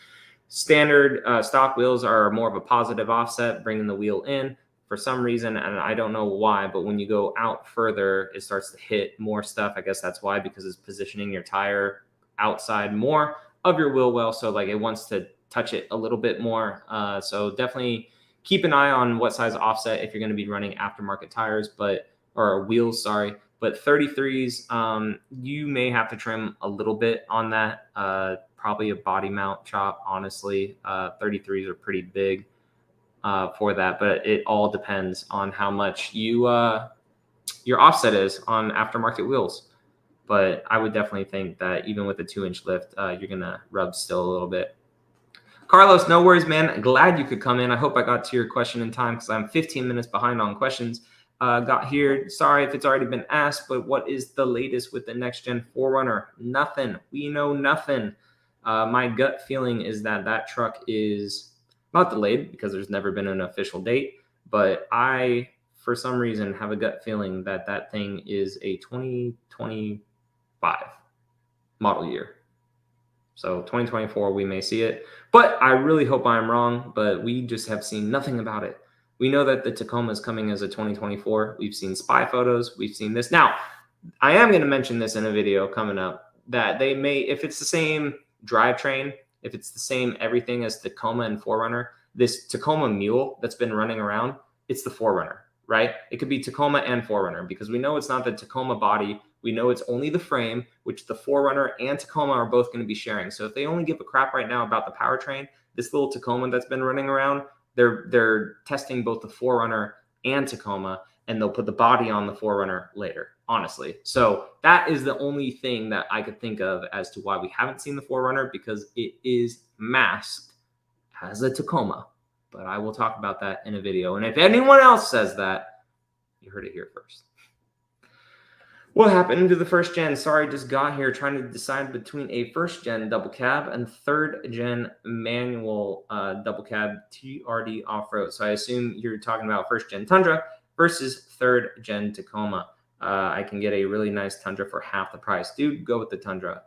Standard stock wheels are more of a positive offset, bringing the wheel in. For some reason, and I don't know why, but when you go out further, it starts to hit more stuff. I guess that's why, because it's positioning your tire outside more of your wheel well. So like it wants to touch it a little bit more. So definitely keep an eye on what size offset if you're going to be running aftermarket tires, or wheels, sorry. But 33s, you may have to trim a little bit on that. Probably a body mount chop, honestly. 33s are pretty big for that, but it all depends on how much your offset is on aftermarket wheels. But I would definitely think that even with a 2-inch lift, you're gonna rub still a little bit. Carlos, no worries, man. Glad you could come in. I hope I got to your question in time because I'm 15 minutes behind on questions. Got here. Sorry if it's already been asked, but what is the latest with the next gen 4Runner? Nothing. We know nothing. My gut feeling is that truck is not delayed because there's never been an official date, but I, for some reason, have a gut feeling that thing is a 2025 model year. So 2024, we may see it, but I really hope I'm wrong, but we just have seen nothing about it. We know that the Tacoma is coming as a 2024. We've seen spy photos. We've seen this. Now, I am going to mention this in a video coming up that they may, if it's the same drivetrain, if it's the same everything as Tacoma and 4Runner, this Tacoma Mule that's been running around, it's the 4Runner, right? It could be Tacoma and 4Runner because we know it's not the Tacoma body. We know it's only the frame, which the 4Runner and Tacoma are both going to be sharing. So if they only give a crap right now about the powertrain, this little Tacoma that's been running around, they're testing both the 4Runner and Tacoma, and they'll put the body on the 4Runner later, honestly. So that is the only thing that I could think of as to why we haven't seen the 4Runner, because it is masked as a Tacoma. But I will talk about that in a video. And if anyone else says that, you heard it here first. What happened to the first gen? Sorry, just got here trying to decide between a first gen double cab and third gen manual double cab TRD off-road. So I assume you're talking about first gen Tundra versus third gen Tacoma. I can get a really nice Tundra for half the price. Dude, go with the Tundra.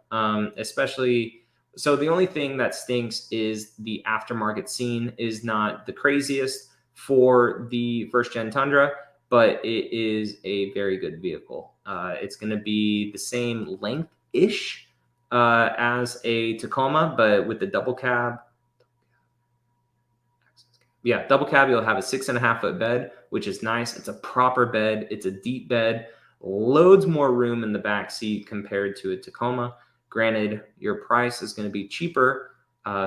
Especially, so the only thing that stinks is the aftermarket scene is not the craziest. for the first gen Tundra, but it is a very good vehicle. It's going to be the same length-ish as a Tacoma, but with the double cab. Yeah, double cab, you'll have a 6.5 foot bed, which is nice. It's a proper bed. It's a deep bed. Loads more room in the back seat compared to a Tacoma. Granted, your price is going to be cheaper.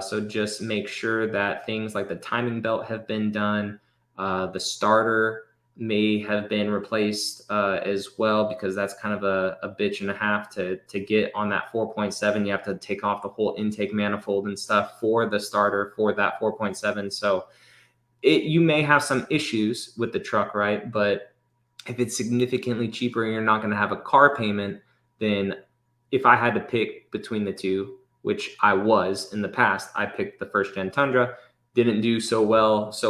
So just make sure that things like the timing belt have been done. The starter may have been replaced as well, because that's kind of a bitch and a half to get on that 4.7. You have to take off the whole intake manifold and stuff for the starter for that 4.7. So you may have some issues with the truck, right? But if it's significantly cheaper and you're not going to have a car payment, then if I had to pick between the two, which I was in the past, I picked the first gen Tundra. Didn't do so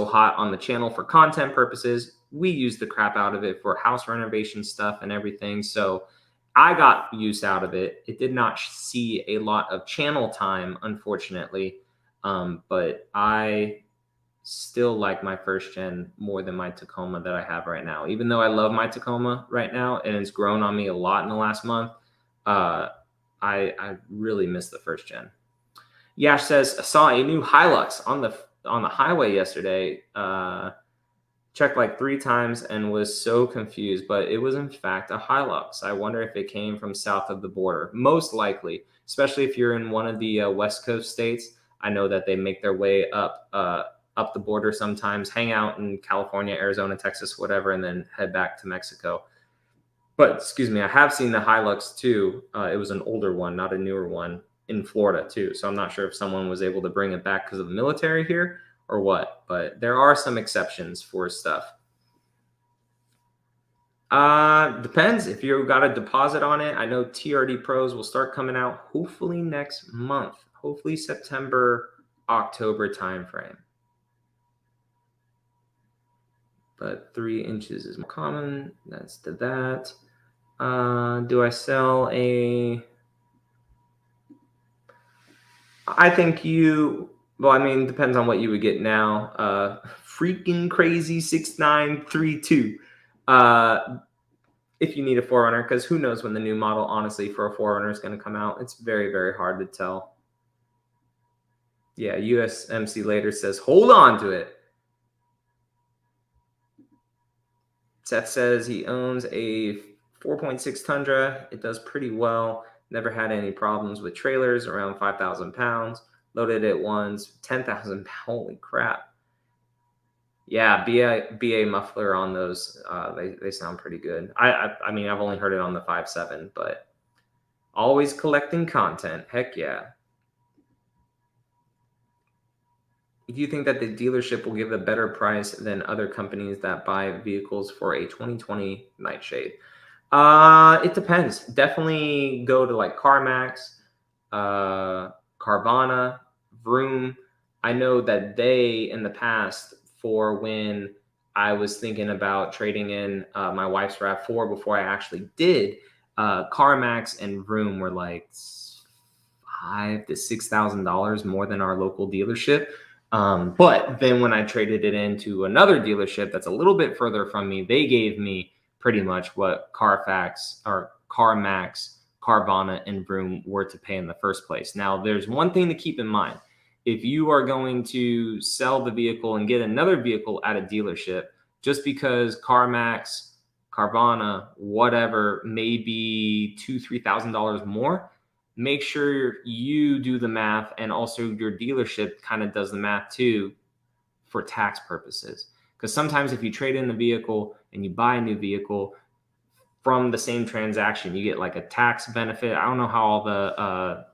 hot on the channel for content purposes. We used the crap out of it for house renovation stuff and everything. So I got use out of it. It did not see a lot of channel time, unfortunately. But I still like my first gen more than my Tacoma that I have right now. Even though I love my Tacoma right now and it's grown on me a lot in the last month, I really miss the first gen. Yash says, I saw a new Hilux on the highway yesterday. Checked like 3 times and was so confused, but it was in fact a Hilux. I wonder if it came from south of the border. Most likely, especially if you're in one of the West Coast states. I know that they make their way up the border sometimes, hang out in California, Arizona, Texas, whatever, and then head back to Mexico. But excuse me, I have seen the Hilux too. It was an older one, not a newer one, in Florida too. So I'm not sure if someone was able to bring it back because of the military here or what, but there are some exceptions for stuff. Depends if you've got a deposit on it. I know TRD Pros will start coming out hopefully next month, hopefully September, October timeframe. But 3 inches is more common. That's to that. Do I sell a... I think well, I mean, depends on what you would get now. Freaking crazy 6932. If you need a 4Runner, because who knows when the new model, honestly, for a 4Runner is going to come out. It's very, very hard to tell. Yeah, USMC later says, hold on to it. Seth says he owns a 4.6 Tundra. It does pretty well. Never had any problems with trailers, around 5,000 pounds. Loaded it once, 10,000. Holy crap. Yeah, BA muffler on those. They sound pretty good. I mean, I've only heard it on the 5.7, but always collecting content. Heck yeah. Do you think that the dealership will give a better price than other companies that buy vehicles for a 2020 Nightshade? It depends. Definitely go to like CarMax, Carvana, Vroom. I know that they, in the past, for when I was thinking about trading in my wife's RAV4 before I actually did, CarMax and Vroom were like $5,000 to $6,000 more than our local dealership. But then when I traded it into another dealership that's a little bit further from me, they gave me pretty much what Carfax or CarMax, Carvana, and Vroom were to pay in the first place. Now, there's one thing to keep in mind. If you are going to sell the vehicle and get another vehicle at a dealership, just because CarMax, Carvana, whatever, may be $2,000, $3,000 more, make sure you do the math, and also your dealership kind of does the math too for tax purposes. Because sometimes if you trade in the vehicle and you buy a new vehicle from the same transaction, you get like a tax benefit. I don't know how all the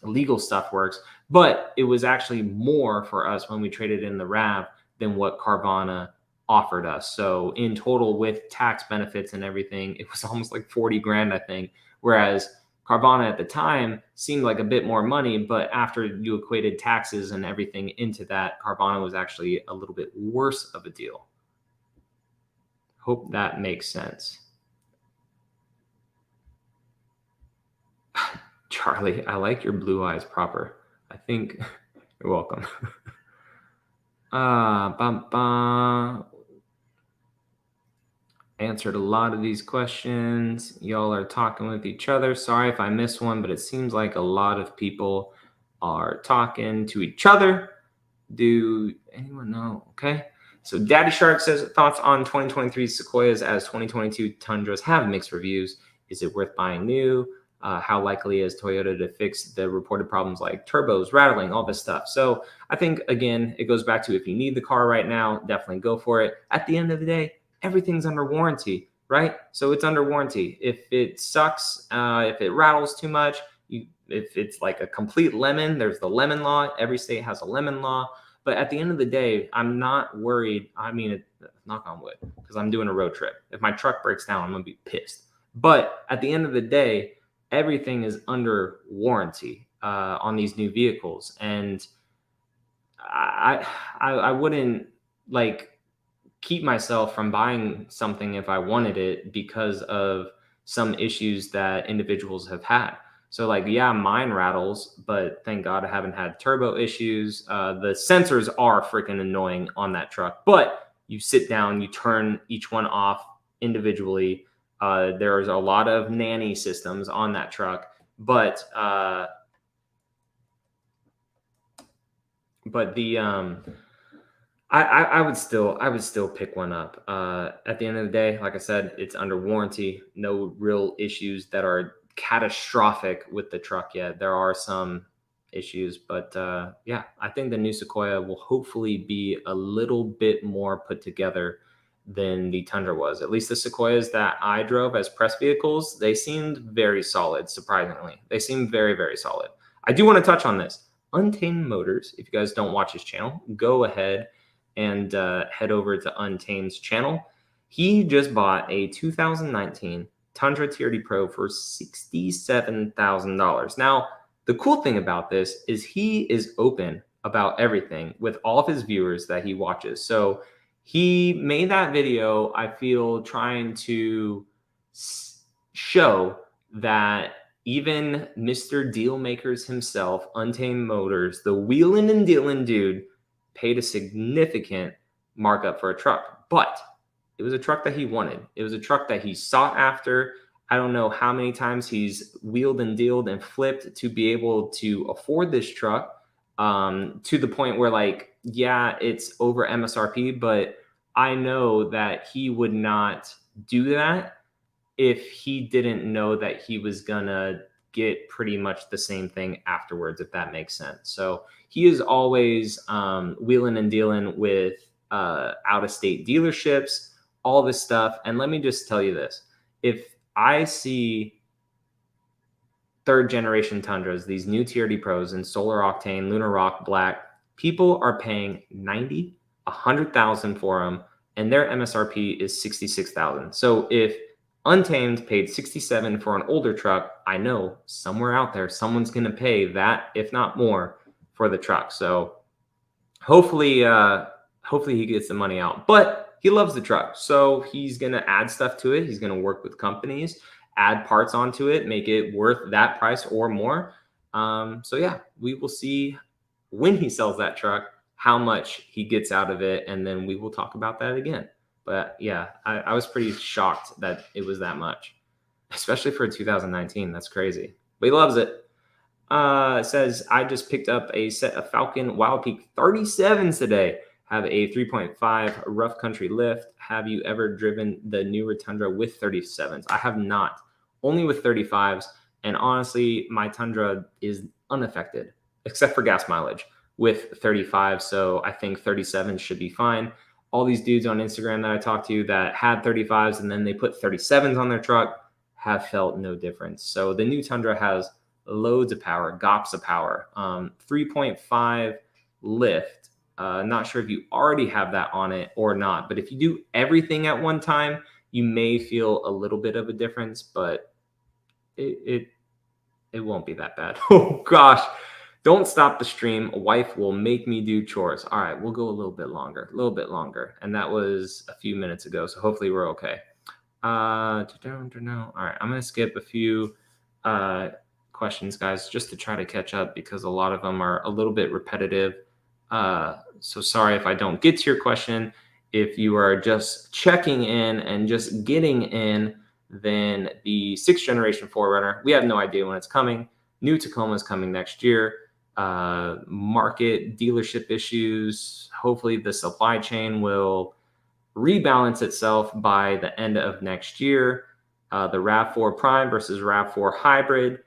legal stuff works, but it was actually more for us when we traded in the RAV than what Carvana offered us. So in total, with tax benefits and everything, it was almost like 40 grand, I think. Whereas Carvana at the time seemed like a bit more money, but after you equated taxes and everything into that, Carvana was actually a little bit worse of a deal. Hope that makes sense. Charlie, I like your blue eyes proper. I think you're welcome. Answered a lot of these questions. Y'all are talking with each other. Sorry if I missed one, but it seems like a lot of people are talking to each other. Do anyone know? Okay. So Daddy Shark says, thoughts on 2023 Sequoias as 2022 Tundras have mixed reviews. Is it worth buying new? How likely is Toyota to fix the reported problems like turbos, rattling, all this stuff? So I think, again, it goes back to if you need the car right now, definitely go for it. At the end of the day, everything's under warranty, right? So it's under warranty. If it sucks, if it rattles too much, if it's like a complete lemon, there's the lemon law. Every state has a lemon law. But at the end of the day, I'm not worried. I mean, knock on wood, because I'm doing a road trip. If my truck breaks down, I'm going to be pissed. But at the end of the day, everything is under warranty on these new vehicles. And I wouldn't like keep myself from buying something if I wanted it because of some issues that individuals have had. So like, yeah, mine rattles, but thank God I haven't had turbo issues. The sensors are freaking annoying on that truck, but you sit down, you turn each one off individually. There's a lot of nanny systems on that truck, but the I would still pick one up. At the end of the day, like I said, it's under warranty. No real issues that are catastrophic with the truck yet. There are some issues, but yeah, I think the new Sequoia will hopefully be a little bit more put together than the Tundra was. At least the Sequoias that I drove as press vehicles, they seemed very solid, surprisingly. They seemed very, very solid. I do want to touch on this. Untamed Motors, if you guys don't watch his channel, go ahead and head over to Untamed's channel. He just bought a 2019 Tundra TRD Pro for $67,000. Now, the cool thing about this is he is open about everything with all of his viewers that he watches. So he made that video, I feel, trying to show that even Mr. Dealmakers himself, Untamed Motors, the wheeling and dealing dude, paid a significant markup for a truck. But it was a truck that he wanted. It was a truck that he sought after. I don't know how many times he's wheeled and dealed and flipped to be able to afford this truck, to the point where, like, yeah, it's over MSRP, but I know that he would not do that if he didn't know that he was gonna get pretty much the same thing afterwards, if that makes sense. So he is always wheeling and dealing with out-of-state dealerships, all this stuff. And let me just tell you this. If I see third generation Tundras, these new TRD Pros in Solar Octane, Lunar Rock, Black, people are paying $90,000, $100,000 for them, and their MSRP is $66,000. So if Untamed paid $67,000 for an older truck, I know somewhere out there someone's going to pay that, if not more, for the truck. So hopefully he gets the money out. But he loves the truck, so he's going to add stuff to it. He's going to work with companies, add parts onto it, make it worth that price or more. So yeah, we will see when he sells that truck how much he gets out of it, and then we will talk about that again. But yeah, I was pretty shocked that it was that much, especially for 2019. That's crazy. But he loves it. It says, I just picked up a set of Falcon Wild Peak 37s today. Have a 3.5 rough country lift. Have you ever driven the newer Tundra with 37s? I have not. Only with 35s. And honestly, my Tundra is unaffected, except for gas mileage, with 35. So I think 37s should be fine. All these dudes on Instagram that I talked to that had 35s and then they put 37s on their truck have felt no difference. So the new Tundra has loads of power, gops of power, 3.5 lift. Not sure if you already have that on it or not, but if you do everything at one time, you may feel a little bit of a difference, but it won't be that bad. Oh gosh. Don't stop the stream. A wife will make me do chores. All right, we'll go a little bit longer. And that was a few minutes ago, so hopefully we're okay. All right, I'm going to skip a few questions, guys, just to try to catch up because a lot of them are a little bit repetitive. So sorry if I don't get to your question. If you are just checking in and just getting in, then the 6th generation 4Runner, we have no idea when it's coming. New Tacoma is coming next year. Market dealership issues. Hopefully the supply chain will rebalance itself by the end of next year. The RAV4 Prime versus RAV4 Hybrid.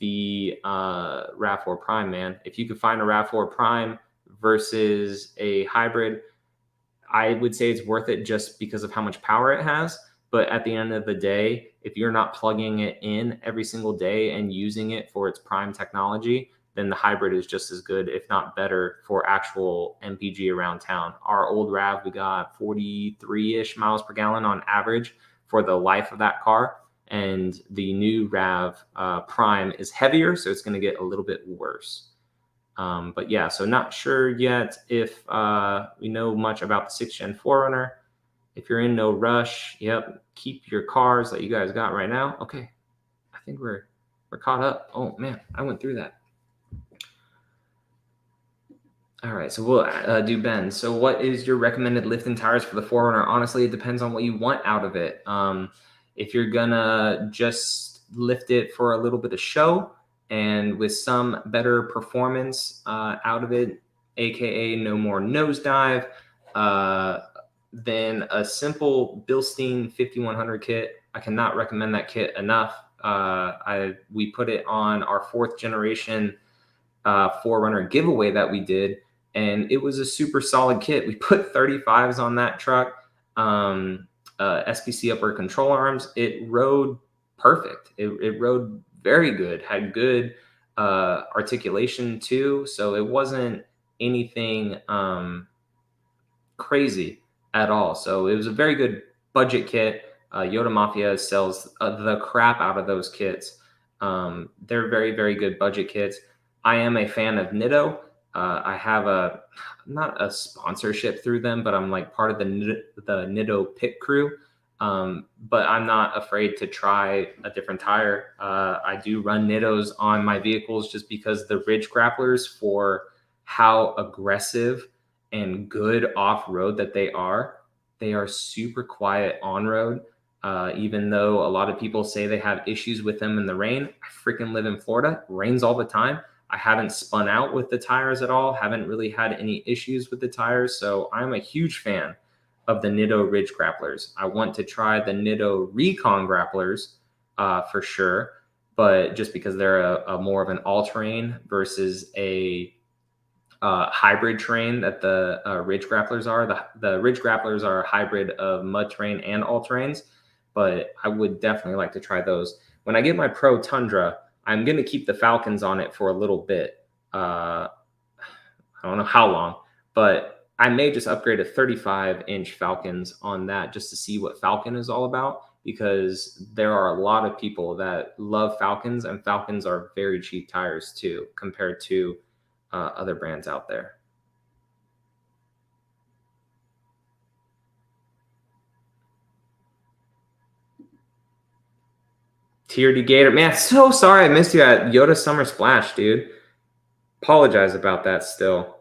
The RAV4 Prime, man. If you could find a RAV4 Prime versus a hybrid, I would say it's worth it just because of how much power it has. But at the end of the day, if you're not plugging it in every single day and using it for its prime technology, then the hybrid is just as good, if not better, for actual MPG around town. Our old RAV, we got 43-ish miles per gallon on average for the life of that car. And the new RAV Prime is heavier, so it's going to get a little bit worse. But yeah, so not sure yet if we know much about the 6th Gen 4Runner. If you're in no rush, yep, keep your cars that you guys got right now. Okay, I think we're caught up. Oh man, I went through that. All right, so we'll do Ben. So what is your recommended lift and tires for the 4Runner? Honestly, it depends on what you want out of it. If you're gonna just lift it for a little bit of show and with some better performance out of it, aka no more nosedive, then a simple Bilstein 5100 kit. I cannot recommend that kit enough. We put it on our 4th generation 4Runner giveaway that we did, and it was a super solid kit. We put 35s on that truck, SPC upper control arms. It rode perfect. It rode very good, had good articulation too. So it wasn't anything crazy at all. So it was a very good budget kit. Yoda Mafia sells the crap out of those kits. They're very, very good budget kits. I am a fan of Nitto. I have not a sponsorship through them, but I'm like part of the Nitto pit crew. But I'm not afraid to try a different tire. I do run Nittos on my vehicles just because the ridge grapplers, for how aggressive and good off-road that they are super quiet on-road. Even though a lot of people say they have issues with them in the rain, I freaking live in Florida. It rains all the time. I haven't spun out with the tires at all. Haven't really had any issues with the tires. So I'm a huge fan of the Nitto Ridge Grapplers. I want to try the Nitto Recon Grapplers for sure, but just because they're a more of an all-terrain versus a hybrid terrain that the Ridge Grapplers are. The Ridge Grapplers are a hybrid of mud terrain and all-terrains, but I would definitely like to try those. When I get my Pro Tundra, I'm going to keep the Falcons on it for a little bit. I don't know how long, but I may just upgrade a 35-inch Falcons on that just to see what Falcon is all about, because there are a lot of people that love Falcons, and Falcons are very cheap tires too compared to other brands out there. TRD Gator, man, so sorry I missed you at Yoda Summer Splash, dude. Apologize about that still.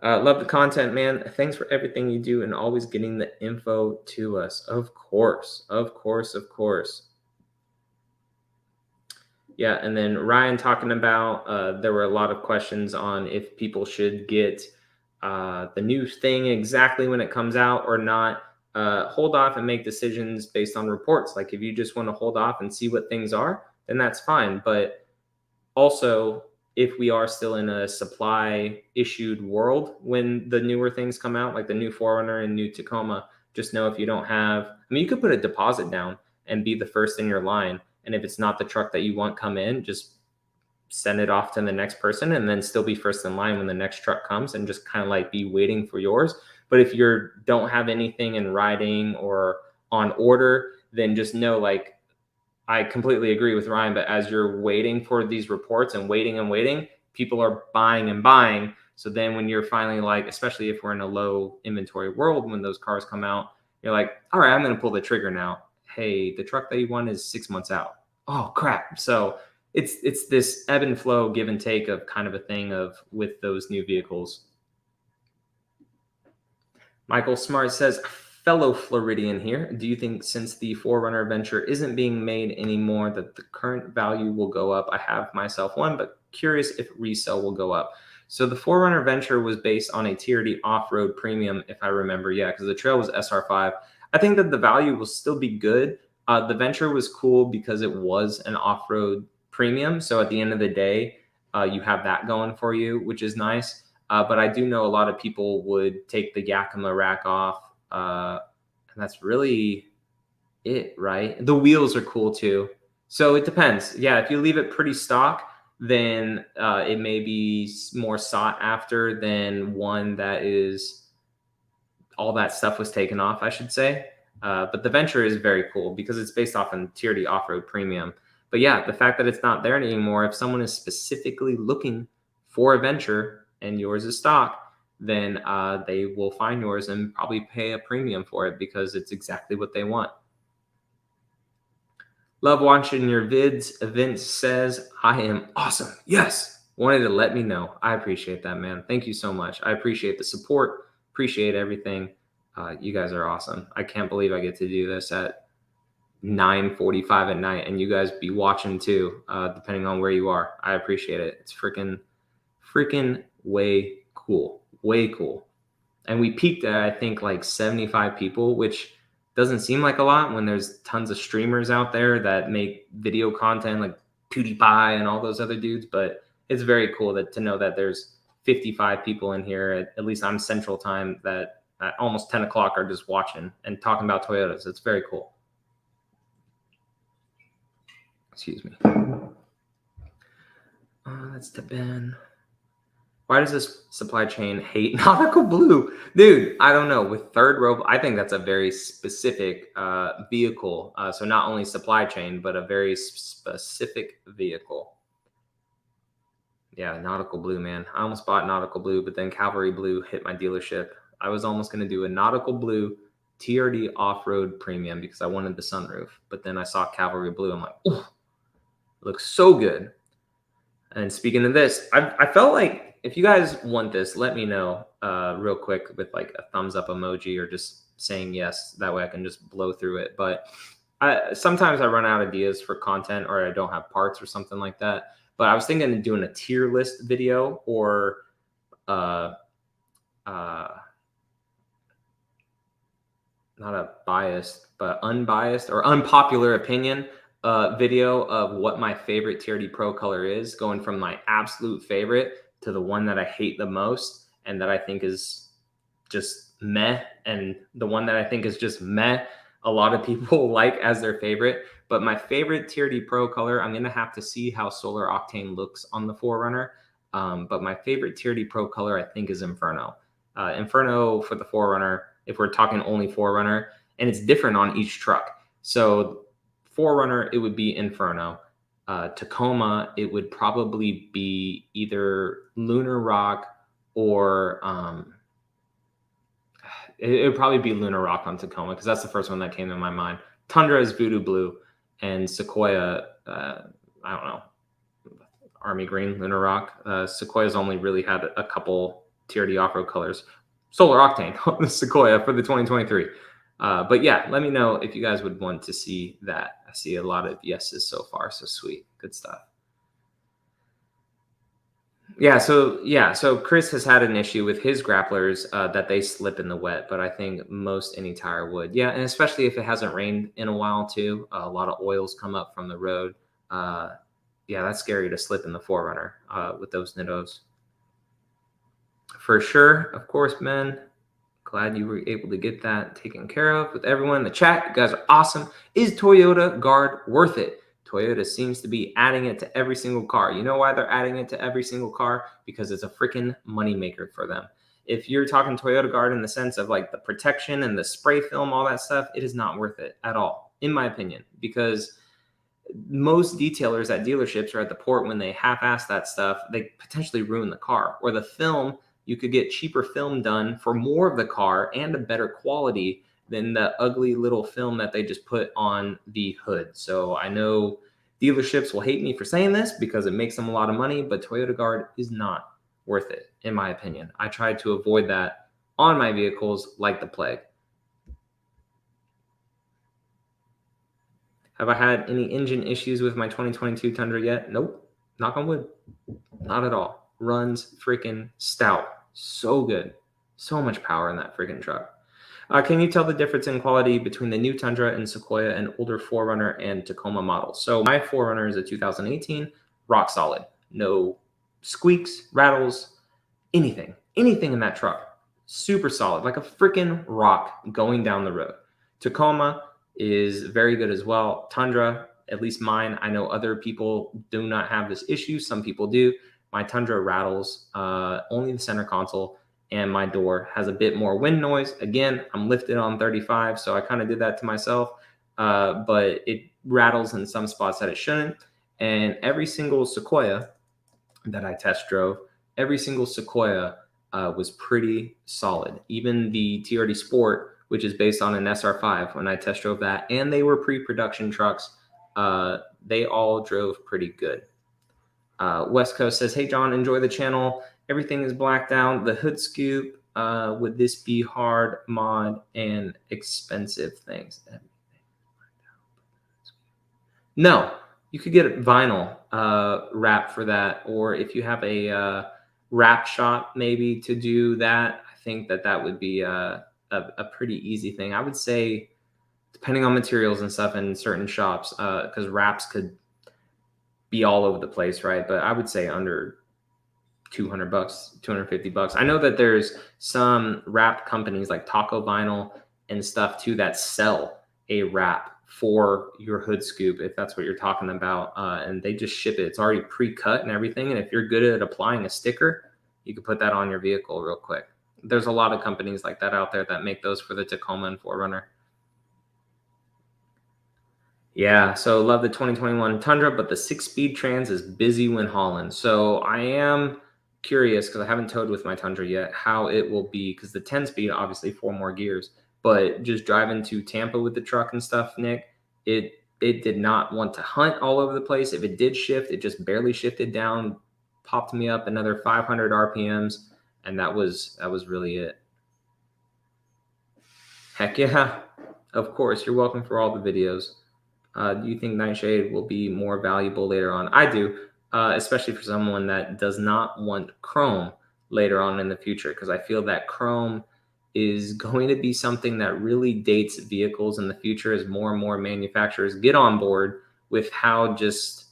Love the content, man. Thanks for everything you do and always getting the info to us. Of course, of course, of course. Yeah, and then Ryan talking about there were a lot of questions on if people should get the new thing exactly when it comes out or not. Hold off and make decisions based on reports. Like if you just want to hold off and see what things are, then that's fine. But also, if we are still in a supply issued world when the newer things come out, like the new 4Runner and new Tacoma, just know if you don't have, I mean, you could put a deposit down and be the first in your line. And if it's not the truck that you want come in, just send it off to the next person and then still be first in line when the next truck comes and just kind of like be waiting for yours. But if you don't have anything in writing or on order, then just know, like, I completely agree with Ryan, but as you're waiting for these reports and waiting, people are buying and buying. So then when you're finally like, especially if we're in a low inventory world, when those cars come out, you're like, all right, I'm going to pull the trigger now. Hey, the truck that you want is 6 months out. Oh, crap. So it's this ebb and flow, give and take of kind of a thing of with those new vehicles. Michael Smart says, fellow Floridian here, do you think since the 4Runner Venture isn't being made anymore that the current value will go up? I have myself one, but curious if resale will go up. So the 4Runner Venture was based on a TRD off-road premium, if I remember. Yeah, because the trail was SR5. I think that the value will still be good. The Venture was cool because it was an off-road premium. So at the end of the day, you have that going for you, which is nice. But I do know a lot of people would take the Yakima rack off. And that's really it, right? The wheels are cool too. So it depends. Yeah, if you leave it pretty stock, then it may be more sought after than one that is all that stuff was taken off, I should say. But the Venture is very cool because it's based off an TRD off-road premium. But yeah, the fact that it's not there anymore, if someone is specifically looking for a Venture and yours is stock, then they will find yours and probably pay a premium for it because it's exactly what they want. Love watching your vids. Vince says, I am awesome. Yes. Wanted to let me know. I appreciate that, man. Thank you so much. I appreciate the support. Appreciate everything. You guys are awesome. I can't believe I get to do this at 9:45 at night and you guys be watching too, depending on where you are. I appreciate it. It's freaking way cool. Way cool. And we peaked at, I think, like 75 people, which doesn't seem like a lot when there's tons of streamers out there that make video content like PewDiePie and all those other dudes. But it's very cool to know that there's 55 people in here, at least on Central Time, that at almost 10 o'clock are just watching and talking about Toyotas. It's very cool. Excuse me. That's to Ben. Why does this supply chain hate nautical blue? Dude, I don't know. With third row, I think that's a very specific vehicle. So not only supply chain, but a very specific vehicle. Yeah, nautical blue, man. I almost bought nautical blue, but then cavalry blue hit my dealership. I was almost going to do a nautical blue TRD off-road premium because I wanted the sunroof. But then I saw cavalry blue. I'm like, ooh, looks so good. And speaking of this, I felt like, if you guys want this, let me know real quick with like a thumbs up emoji or just saying yes. That way I can just blow through it. But sometimes I run out of ideas for content or I don't have parts or something like that. But I was thinking of doing a tier list video or not a biased, but unbiased or unpopular opinion video of what my favorite TRD Pro color is, going from my absolute favorite to the one that I hate the most and that I think is just meh, and the one that I think is just meh, a lot of people like as their favorite. But my favorite TRD Pro color, I'm going to have to see how Solar Octane looks on the 4Runner. But my favorite TRD Pro color, I think, is Inferno. Inferno for the 4Runner, if we're talking only 4Runner, and it's different on each truck. So 4Runner, it would be Inferno. Tacoma, it would probably be either Lunar Rock or it would probably be Lunar Rock on Tacoma because that's the first one that came to my mind. Tundra is Voodoo Blue, and Sequoia, I don't know, Army Green, Lunar Rock. Sequoia's only really had a couple TRD off-road colors. Solar Octane on the Sequoia for the 2023. But yeah, let me know if you guys would want to see that. I see a lot of yeses so far. So sweet. Good stuff. So Chris has had an issue with his grapplers that they slip in the wet, but I think most any tire would. Yeah, and especially if it hasn't rained in a while too. A lot of oils come up from the road. Yeah, that's scary to slip in the 4Runner with those Nittos. For sure. Of course, man. Glad you were able to get that taken care of with everyone in the chat. You guys are awesome. Is Toyota Guard worth it? Toyota seems to be adding it to every single car. You know why they're adding it to every single car? Because it's a freaking moneymaker for them. If you're talking Toyota Guard in the sense of like the protection and the spray film, all that stuff, it is not worth it at all, in my opinion, because most detailers at dealerships or at the port, when they half-ass that stuff, they potentially ruin the car. Or the film, you could get cheaper film done for more of the car and a better quality than the ugly little film that they just put on the hood. So I know dealerships will hate me for saying this because it makes them a lot of money, but Toyota Guard is not worth it, in my opinion. I tried to avoid that on my vehicles like the plague. Have I had any engine issues with my 2022 Tundra yet? Nope. Knock on wood. Not at all. Runs freaking stout. So good. So much power in that freaking truck. Can you tell the difference in quality between the new Tundra and Sequoia and older 4Runner and Tacoma models? So my 4Runner is a 2018, rock solid. No squeaks, rattles, anything in that truck. Super solid, like a freaking rock going down the road. Tacoma is very good as well. Tundra, at least mine, I know other people do not have this issue. Some people do. My Tundra rattles only the center console, and my door has a bit more wind noise. Again, I'm lifted on 35, so I kind of did that to myself, but it rattles in some spots that it shouldn't. And every single Sequoia that I test drove, every single Sequoia was pretty solid. Even the TRD Sport, which is based on an SR5, when I test drove that, and they were pre-production trucks, they all drove pretty good. West Coast says, hey, John, enjoy the channel. Everything is blacked out. The hood scoop, would this be hard mod and expensive things? No, you could get vinyl wrap for that, or if you have a wrap shop maybe to do that, I think that would be a pretty easy thing. I would say, depending on materials and stuff in certain shops, because wraps could be all over the place, right? But I would say under $200, $250. I know that there's some wrap companies like Taco Vinyl and stuff too that sell a wrap for your hood scoop, if that's what you're talking about, and they just ship it. It's already pre-cut and everything, and if you're good at applying a sticker, you can put that on your vehicle real quick. There's a lot of companies like that out there that make those for the Tacoma and 4Runner. Yeah, so love the 2021 Tundra, but the 6-speed trans is busy when hauling. So I am curious, because I haven't towed with my Tundra yet, how it will be, because the 10-speed, obviously 4 more gears, but just driving to Tampa with the truck and stuff, Nick, it did not want to hunt all over the place. If it did shift, it just barely shifted down, popped me up another 500 RPMs, and that was really it. Heck yeah, of course. You're welcome for all the videos. Do you think Nightshade will be more valuable later on? I do, especially for someone that does not want chrome later on in the future, because I feel that chrome is going to be something that really dates vehicles in the future as more and more manufacturers get on board with how just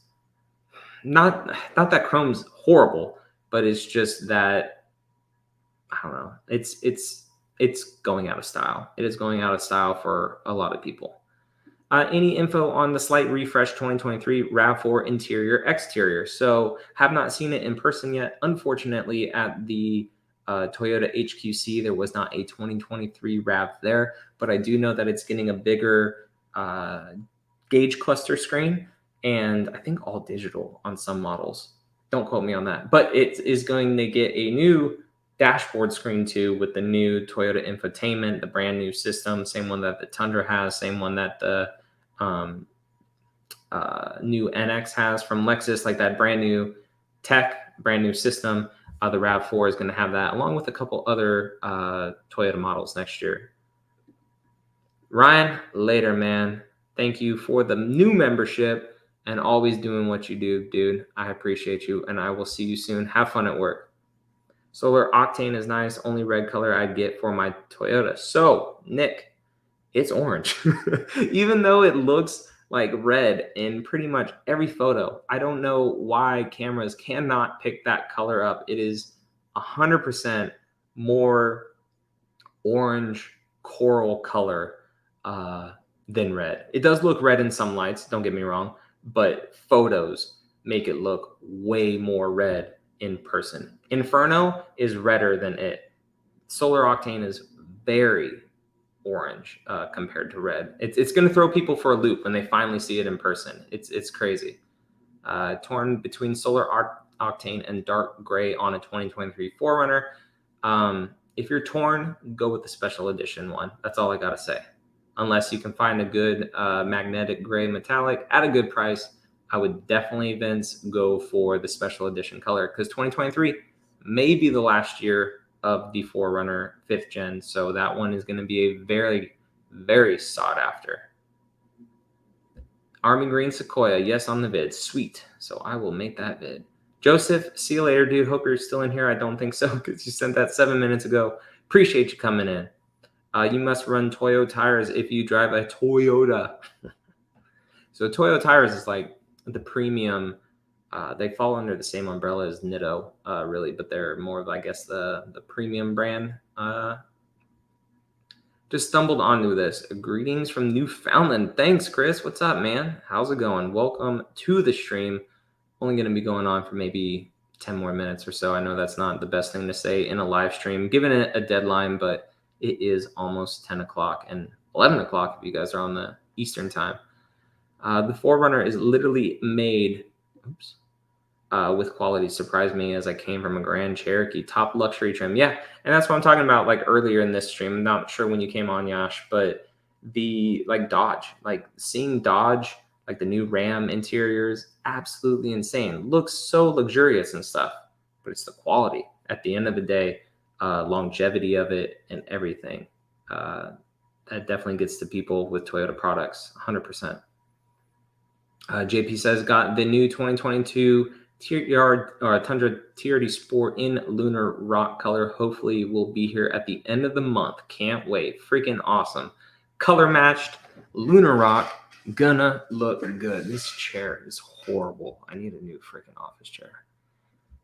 not that chrome's horrible, but it's just that, I don't know, it's going out of style. It is going out of style for a lot of people. Any info on the slight refresh 2023 RAV4 interior exterior? So have not seen it in person yet. Unfortunately, at the Toyota HQC, there was not a 2023 RAV there, but I do know that it's getting a bigger gauge cluster screen, and I think all digital on some models. Don't quote me on that, but it is going to get a new dashboard screen too, with the new Toyota infotainment, the brand new system, same one that the Tundra has, same one that the new NX has from Lexus, like that brand new tech, brand new system. The RAV4 is going to have that, along with a couple other Toyota models next year. Ryan, later, man. Thank you for the new membership and always doing what you do, dude. I appreciate you, and I will see you soon. Have fun at work. Solar Octane is nice. Only red color I'd get for my Toyota. So, Nick, it's orange. Even though it looks like red in pretty much every photo, I don't know why cameras cannot pick that color up. It is 100% more orange coral color than red. It does look red in some lights, don't get me wrong, but photos make it look way more red in person. Inferno is redder than it. Solar Octane is very orange compared to red. It's going to throw people for a loop when they finally see it in person. It's crazy. Torn between Solar Octane and dark gray on a 2023 4Runner. If you're torn, go with the special edition one. That's all I got to say. Unless you can find a good magnetic gray metallic at a good price, I would definitely, Vince, go for the special edition color, because 2023 may be the last year of the 4Runner 5th gen. So that one is going to be a very, very sought after. Army Green Sequoia, yes, on the vid. Sweet. So I will make that vid. Joseph, see you later, dude. Hope you're still in here. I don't think so because you sent that 7 minutes ago. Appreciate you coming in. You must run Toyo tires if you drive a Toyota. So Toyo tires is like the premium. They fall under the same umbrella as Nitto, really, but they're more of, I guess, the premium brand. Just stumbled onto this. Greetings from Newfoundland. Thanks, Chris. What's up, man? How's it going? Welcome to the stream. Only going to be going on for maybe 10 more minutes or so. I know that's not the best thing to say in a live stream, given it a deadline, but it is almost 10 o'clock and 11 o'clock if you guys are on the Eastern time. The 4Runner is literally made with quality. Surprised me as I came from a Grand Cherokee. Top luxury trim. Yeah, and that's what I'm talking about like earlier in this stream. I'm not sure when you came on, Yash, but the like Dodge, like seeing Dodge, like the new Ram interiors, absolutely insane. Looks so luxurious and stuff, but it's the quality at the end of the day, longevity of it and everything. That definitely gets to people with Toyota products, 100%. JP says, got the new 2022 Tundra TRD Sport in Lunar Rock color. Hopefully will be here at the end of the month. Can't wait. Freaking awesome. Color matched Lunar Rock. Gonna look good. This chair is horrible. I need a new freaking office chair.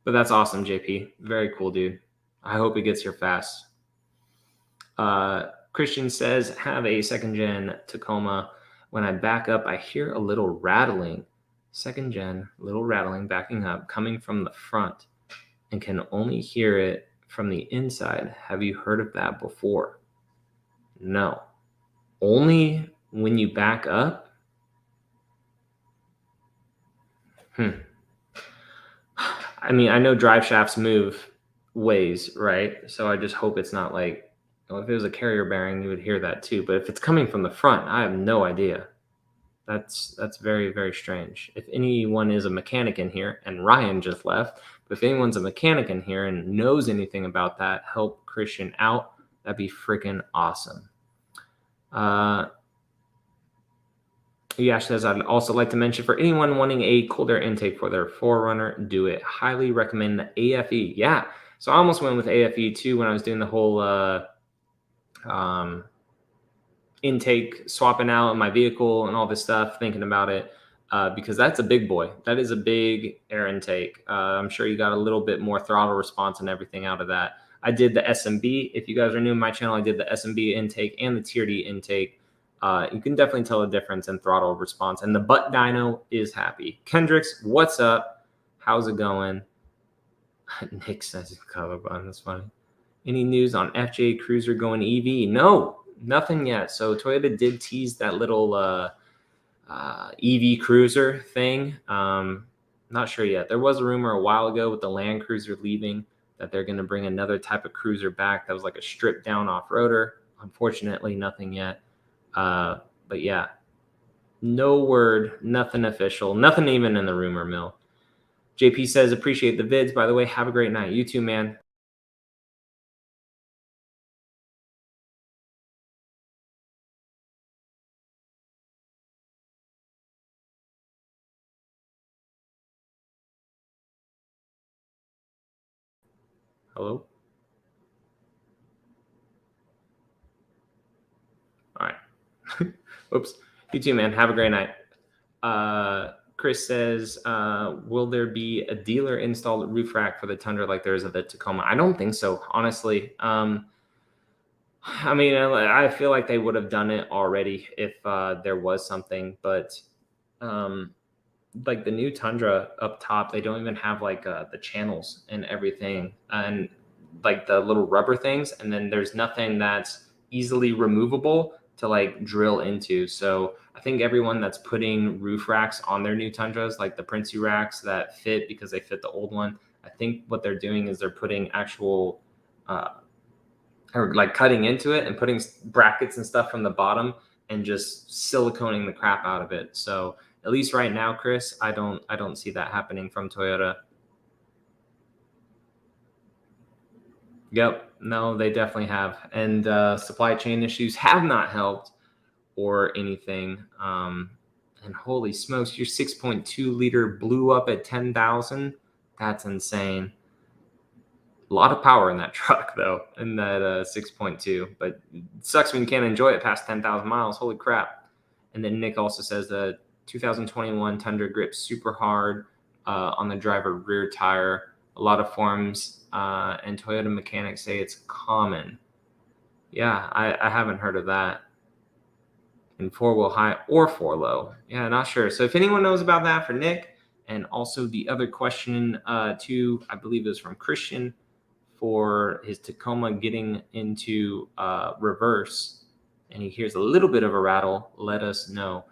But that's awesome, JP. Very cool, dude. I hope it gets here fast. Christian says, have a 2nd gen Tacoma. When I back up, I hear a little rattling. 2nd gen, little rattling backing up, coming from the front, and can only hear it from the inside. Have you heard of that before? No. Only when you back up? I mean, I know drive shafts move ways, right? So I just hope it's not like, if it was a carrier bearing, you would hear that too. But if it's coming from the front, I have no idea. That's very, very strange. If anyone is a mechanic in here, and Ryan just left, but if anyone's a mechanic in here and knows anything about that, help Christian out. That'd be freaking awesome. Yash says, I'd also like to mention for anyone wanting a cold air intake for their 4Runner, do it. Highly recommend the AFE. Yeah. So I almost went with AFE too when I was doing the whole intake, swapping out my vehicle and all this stuff, thinking about it, because that's a big boy. That is a big air intake. I'm sure you got a little bit more throttle response and everything out of that. I did the SMB. If you guys are new to my channel, I did the SMB intake and the TRD intake. You can definitely tell a difference in throttle response. And the butt dyno is happy. Kendricks, what's up? How's it going? Nick says cover button. That's funny. Any news on FJ Cruiser going EV? No, nothing yet. So Toyota did tease that little EV Cruiser thing. Not sure yet. There was a rumor a while ago with the Land Cruiser leaving that they're going to bring another type of cruiser back that was like a stripped down off-roader. Unfortunately, nothing yet. But yeah, no word, nothing official, nothing even in the rumor mill. JP says, appreciate the vids. By the way, have a great night. You too, man. Hello? All right. Oops. You too, man. Have a great night. Chris says, will there be a dealer installed roof rack for the Tundra like there is at the Tacoma? I don't think so, honestly. I mean, I feel like they would have done it already if there was something, but like the new Tundra up top, they don't even have like the channels and everything and like the little rubber things. And then there's nothing that's easily removable to like drill into. So I think everyone that's putting roof racks on their new Tundras, like the Princey racks that fit because they fit the old one, I think what they're doing is they're putting actual or like cutting into it and putting brackets and stuff from the bottom and just siliconing the crap out of it. So at least right now, Chris, I don't see that happening from Toyota. Yep. No, they definitely have. And supply chain issues have not helped or anything. And holy smokes, your 6.2 liter blew up at 10,000. That's insane. A lot of power in that truck, though, in that 6.2. But it sucks when you can't enjoy it past 10,000 miles. Holy crap. And then Nick also says the 2021 Tundra grips super hard on the driver rear tire. A lot of forums and Toyota mechanics say it's common. Yeah, I haven't heard of that. In 4-wheel high or 4-low. Yeah, not sure. So if anyone knows about that for Nick, and also the other question too, I believe it was from Christian for his Tacoma getting into reverse, and he hears a little bit of a rattle, let us know.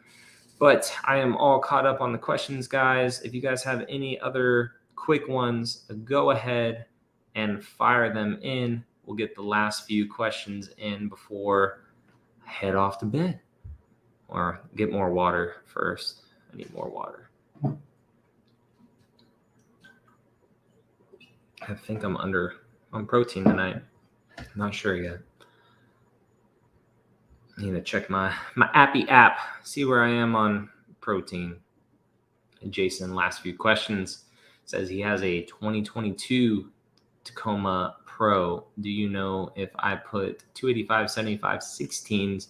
But I am all caught up on the questions, guys. If you guys have any other quick ones, go ahead and fire them in. We'll get the last few questions in before I head off to bed. Or get more water first. I need more water. I think I'm under on protein tonight. I'm not sure yet. I need to check my Appy app, see where I am on protein. And Jason, last few questions, says he has a 2022 Tacoma Pro. Do you know if I put 285, 75, 16s,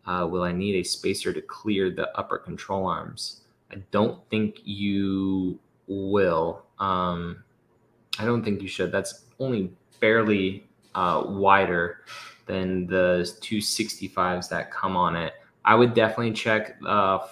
will I need a spacer to clear the upper control arms? I don't think you will. I don't think you should. That's only barely wider than the 265s that come on it. I would definitely check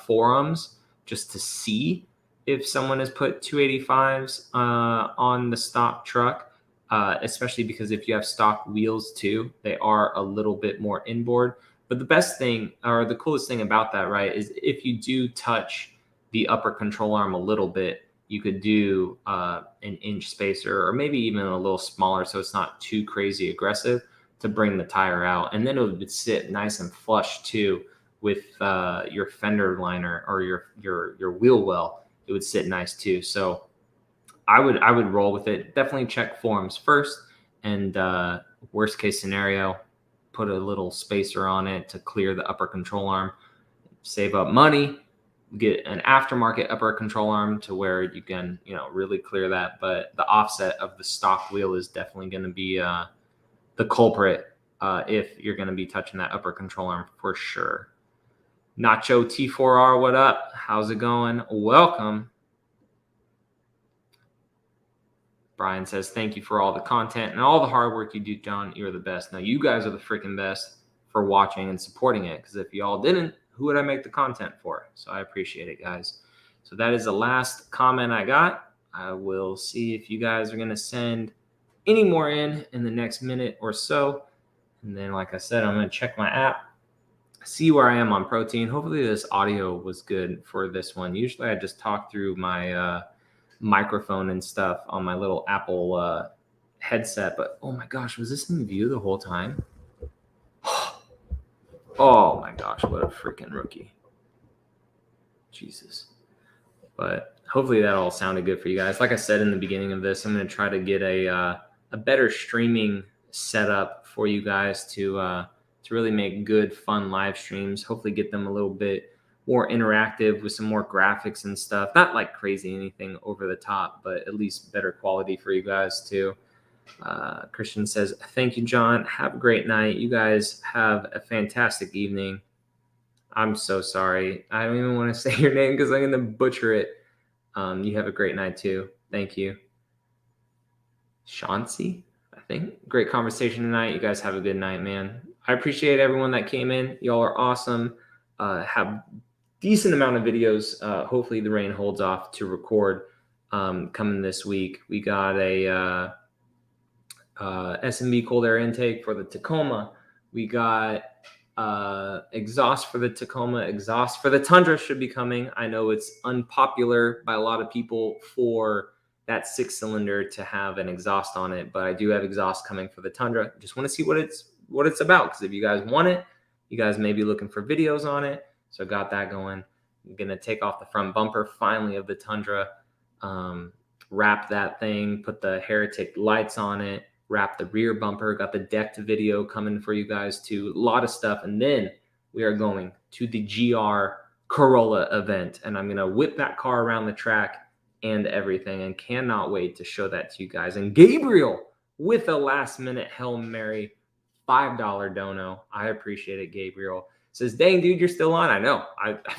forums just to see if someone has put 285s on the stock truck, especially because if you have stock wheels too, they are a little bit more inboard. But the best thing, or the coolest thing about that, right, is if you do touch the upper control arm a little bit, you could do an inch spacer or maybe even a little smaller so it's not too crazy aggressive to bring the tire out. And then it would sit nice and flush too with your fender liner or your wheel well. It would sit nice too. So I would roll with it. Definitely check forums first, and worst case scenario, put a little spacer on it to clear the upper control arm, save up money, get an aftermarket upper control arm to where you can, really clear that. But the offset of the stock wheel is definitely going to be the culprit if you're going to be touching that upper control arm for sure. Nacho T4R, what up? How's it going? Welcome. Brian says, thank you for all the content and all the hard work you do, John. You're the best. Now, you guys are the freaking best for watching and supporting it, because if y'all didn't, who would I make the content for? So I appreciate it, guys. So that is the last comment I got. I will see if you guys are going to send any more in the next minute or so. And then, like I said, I'm going to check my app, see where I am on protein. Hopefully this audio was good for this one. Usually I just talk through my microphone and stuff on my little Apple headset, but oh my gosh, was this in view the whole time? Oh my gosh, what a freaking rookie. Jesus. But hopefully that all sounded good for you guys. Like I said in the beginning of this, I'm going to try to get a better streaming setup for you guys to really make good, fun live streams. Hopefully get them a little bit more interactive with some more graphics and stuff. Not like crazy anything over the top, but at least better quality for you guys too. Christian says, thank you, John. Have a great night. You guys have a fantastic evening. I'm so sorry. I don't even want to say your name because I'm going to butcher it. You have a great night too. Thank you. Chauncey, I think. Great conversation tonight. You guys have a good night, man. I appreciate everyone that came in. Y'all are awesome. Have decent amount of videos. Hopefully the rain holds off to record coming this week. We got a SMB cold air intake for the Tacoma. We got exhaust for the Tacoma. Exhaust for the Tundra should be coming. I know it's unpopular by a lot of people for that 6-cylinder to have an exhaust on it, but I do have exhaust coming for the Tundra. Just want to see what it's about, because if you guys want it, you guys may be looking for videos on it. So got that going. I'm gonna take off the front bumper finally of the Tundra, wrap that thing, put the Heretic lights on it, wrap the rear bumper, got the decked video coming for you guys too. A lot of stuff. And then we are going to the GR Corolla event, and I'm going to whip that car around the track and everything, and cannot wait to show that to you guys. And Gabriel with a last minute Hail Mary $5 dono. I appreciate it, Gabriel. Says, dang, dude, you're still on. I know.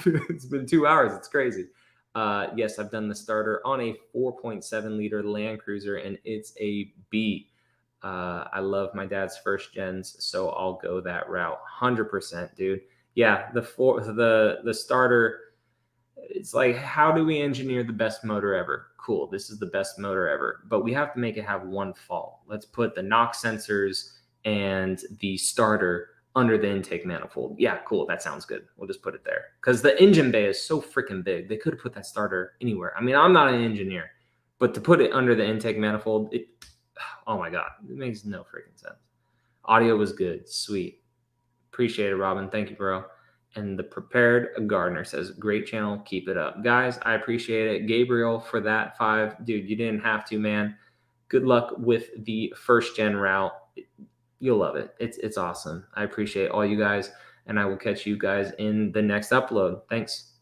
It's been 2 hours. It's crazy. Yes, I've done the starter on a 4.7 liter Land Cruiser, and it's a B. I love my dad's first gens, so I'll go that route. 100%, dude. Yeah, the starter, it's like, how do we engineer the best motor ever? Cool, this is the best motor ever, but we have to make it have one fault. Let's put the knock sensors and the starter under the intake manifold. Yeah, cool, that sounds good. We'll just put it there. Because the engine bay is so freaking big. They could have put that starter anywhere. I mean, I'm not an engineer, but to put it under the intake manifold, oh my God, it makes no freaking sense. Audio was good. Sweet. Appreciate it, Robin. Thank you, bro. And the Prepared Gardener says, great channel. Keep it up. Guys, I appreciate it. Gabriel for that 5. Dude, you didn't have to, man. Good luck with the first gen route. You'll love it. It's awesome. I appreciate all you guys, and I will catch you guys in the next upload. Thanks.